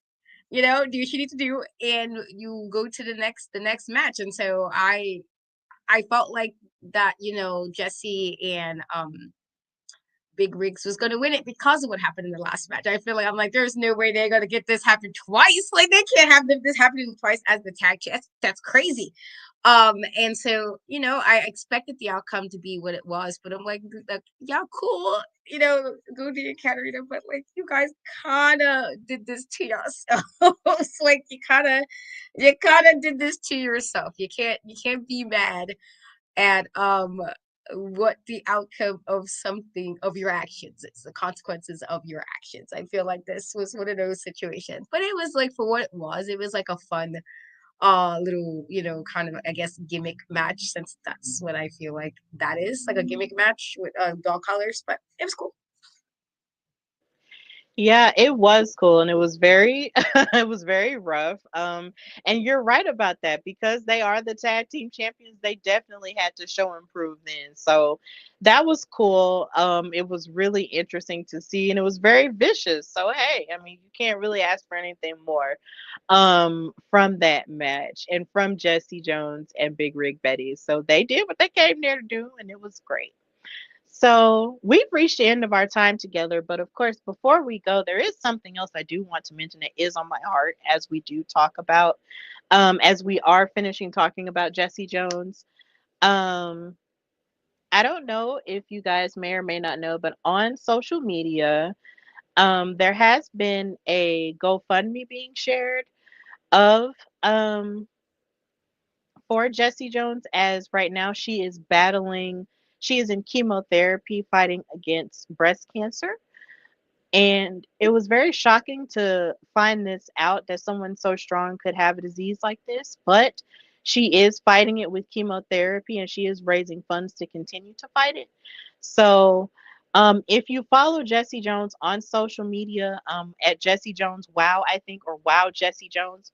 Do what you need to do, and you go to the next match. And so I felt like that. Jesse and Big Rigs was going to win it because of what happened in the last match. I feel like I'm like, there's no way they're going to get this happen twice. Like they can't have this happening twice as the tag champ. That's crazy. And so I expected the outcome to be what it was, but I'm like yeah, cool. Go to your Katarina, but like you guys kind of did this to yourselves. Like you kind of did this to yourself. You can't be mad at what the outcome of something of your actions is, the consequences of your actions. I feel like this was one of those situations, but it was like for what it was like a fun little kind of I guess gimmick match, since that's what I feel like that is, like a gimmick match with dog collars, but it was cool. Yeah, it was cool and it was very it was very rough. And you're right about that because they are the tag team champions, they definitely had to show and prove then. So that was cool. It was really interesting to see and it was very vicious. So hey, I mean, you can't really ask for anything more from that match and from Jesse Jones and Big Rig Betty. So they did what they came there to do and it was great. So we've reached the end of our time together, but of course, before we go, there is something else I do want to mention that is on my heart as we do talk about, as we are finishing talking about Jesse Jones. Um, I don't know if you guys may or may not know, but on social media, there has been a GoFundMe being shared of for Jesse Jones, as right now she is in chemotherapy fighting against breast cancer. And it was very shocking to find this out that someone so strong could have a disease like this. But she is fighting it with chemotherapy and she is raising funds to continue to fight it. So, if you follow Jesse Jones on social media, at Jesse Jones Wow, I think, or Wow Jesse Jones,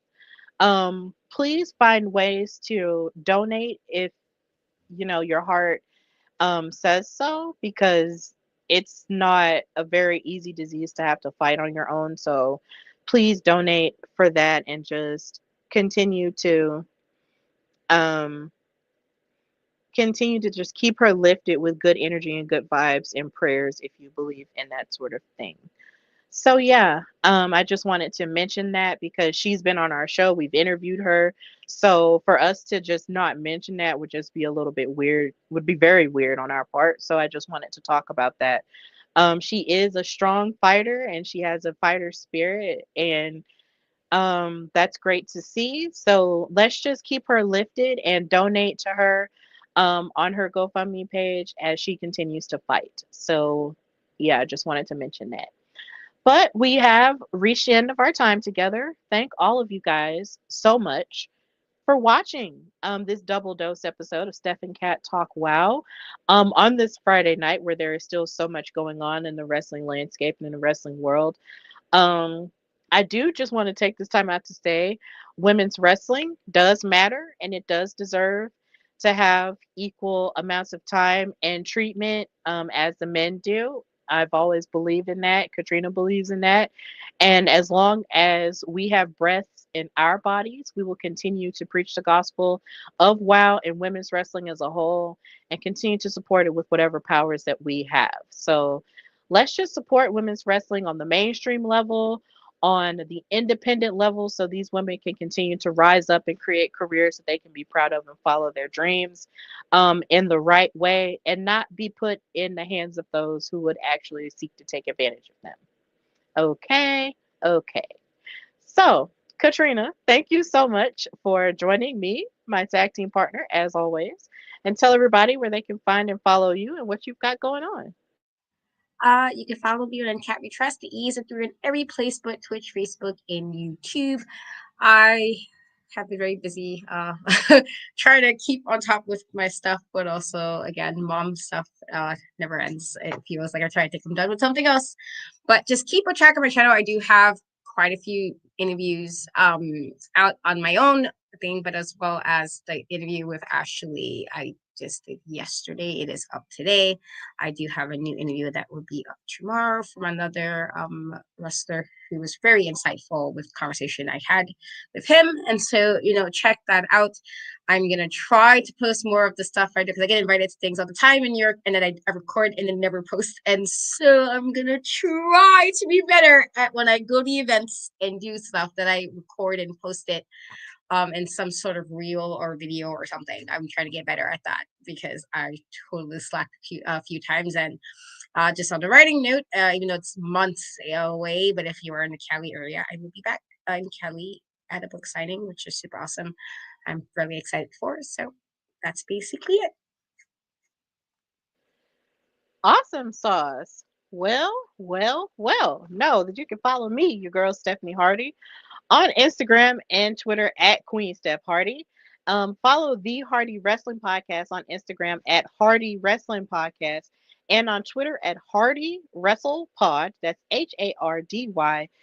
please find ways to donate if your heart says so, because it's not a very easy disease to have to fight on your own. So please donate for that and just continue to um, continue to just keep her lifted with good energy and good vibes and prayers if you believe in that sort of thing. So yeah, I just wanted to mention that because she's been on our show. We've interviewed her. So for us to just not mention that would just be a little bit weird, would be very weird on our part. So I just wanted to talk about that. She is a strong fighter and she has a fighter spirit, and that's great to see. So let's just keep her lifted and donate to her on her GoFundMe page as she continues to fight. So yeah, I just wanted to mention that. But we have reached the end of our time together. Thank all of you guys so much for watching this double dose episode of Steph and Cat Talk Wow on this Friday night where there is still so much going on in the wrestling landscape and in the wrestling world. Um, I do just want to take this time out to say women's wrestling does matter and it does deserve to have equal amounts of time and treatment as the men do. I've always believed in that. Katrina believes in that. And as long as we have breaths in our bodies, we will continue to preach the gospel of WOW and women's wrestling as a whole and continue to support it with whatever powers that we have. So, let's just support women's wrestling on the mainstream level, on the independent level, so these women can continue to rise up and create careers that they can be proud of and follow their dreams in the right way and not be put in the hands of those who would actually seek to take advantage of them. Okay, okay. So, Katrina, thank you so much for joining me, my tag team partner, as always, and tell everybody where they can find and follow you and what you've got going on. You can follow me on Cat We Trust. The E is through in every place but Twitch, Facebook, and YouTube. I have been very busy trying to keep on top with my stuff, but also again, mom stuff never ends. It feels like I try to think I'm done with something else. But just keep a track of my channel. I do have quite a few interviews out on my own thing, but as well as the interview with Ashley I just did yesterday. It is up today. I do have a new interview that will be up tomorrow from another wrestler who was very insightful with the conversation I had with him. And so, check that out. I'm gonna try to post more of the stuff right because I get invited to things all the time in New York, and then I record and then never post. And so I'm gonna try to be better at when I go to events and do stuff that I record and post it in some sort of reel or video or something. I'm trying to get better at that because I totally slacked a few times. And just on the writing note, even though it's months away, but if you are in the Cali area, I will be back in Cali at a book signing, which is super awesome. I'm really excited for. So that's basically it. Awesome sauce. Well, well, well. Know that you can follow me, your girl Stephanie Hardy, on Instagram and Twitter at Queen Steph Hardy. Follow the Hardy Wrestling Podcast on Instagram at Hardy Wrestling Podcast and on Twitter at Hardy Wrestle Pod. That's HARDYWRESTLEPOD.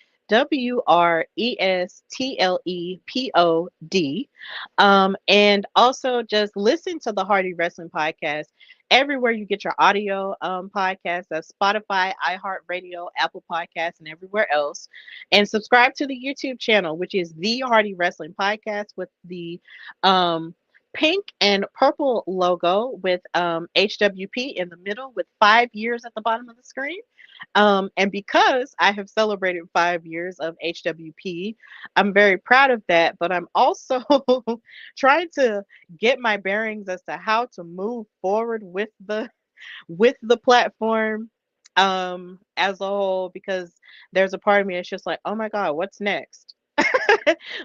And also just listen to the Hardy Wrestling Podcast everywhere you get your audio podcasts. That's Spotify, iHeartRadio, Apple Podcasts, and everywhere else. And subscribe to the YouTube channel, which is the Hardy Wrestling Podcast with the pink and purple logo with HWP in the middle with 5 years at the bottom of the screen. And because I have celebrated 5 years of HWP, I'm very proud of that. But I'm also trying to get my bearings as to how to move forward with the platform as a whole, because there's a part of me that's just like, oh my god, what's next?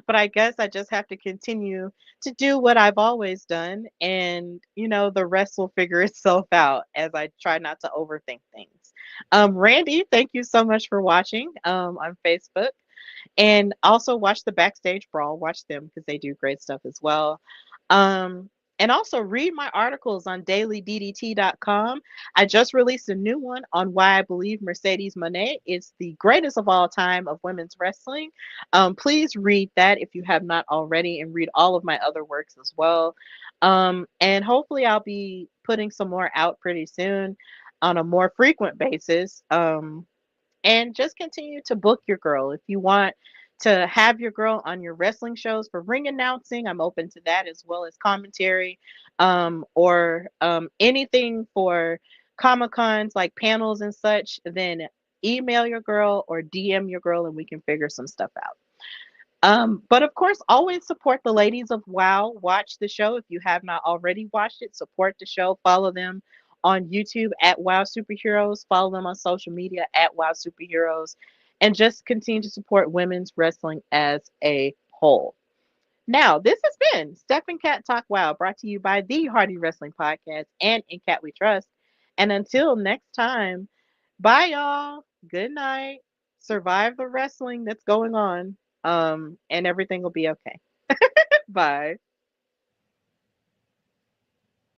But I guess I just have to continue to do what I've always done, and the rest will figure itself out as I try not to overthink things. Randy, thank you so much for watching on Facebook, and also watch the Backstage Brawl. Watch them because they do great stuff as well. Um, and also read my articles on dailyddt.com. I just released a new one on why I believe Mercedes Moné is the greatest of all time of women's wrestling. Please read that if you have not already, and read all of my other works as well. And hopefully, I'll be putting some more out pretty soon on a more frequent basis. And just continue to book your girl. If you want to have your girl on your wrestling shows for ring announcing, I'm open to that, as well as commentary, or anything for Comic Cons like panels and such. Then email your girl or DM your girl and we can figure some stuff out. But of course, always support the ladies of WoW. Watch the show if you have not already watched it. Support the show. Follow them on YouTube at WoW Superheroes. Follow them on social media at WoW Superheroes. And just continue to support women's wrestling as a whole. Now, this has been Steph and Cat Talk WoW, brought to you by the Hardy Wrestling Podcast and In Cat We Trust. And until next time, bye, y'all. Good night. Survive the wrestling that's going on, and everything will be okay. Bye.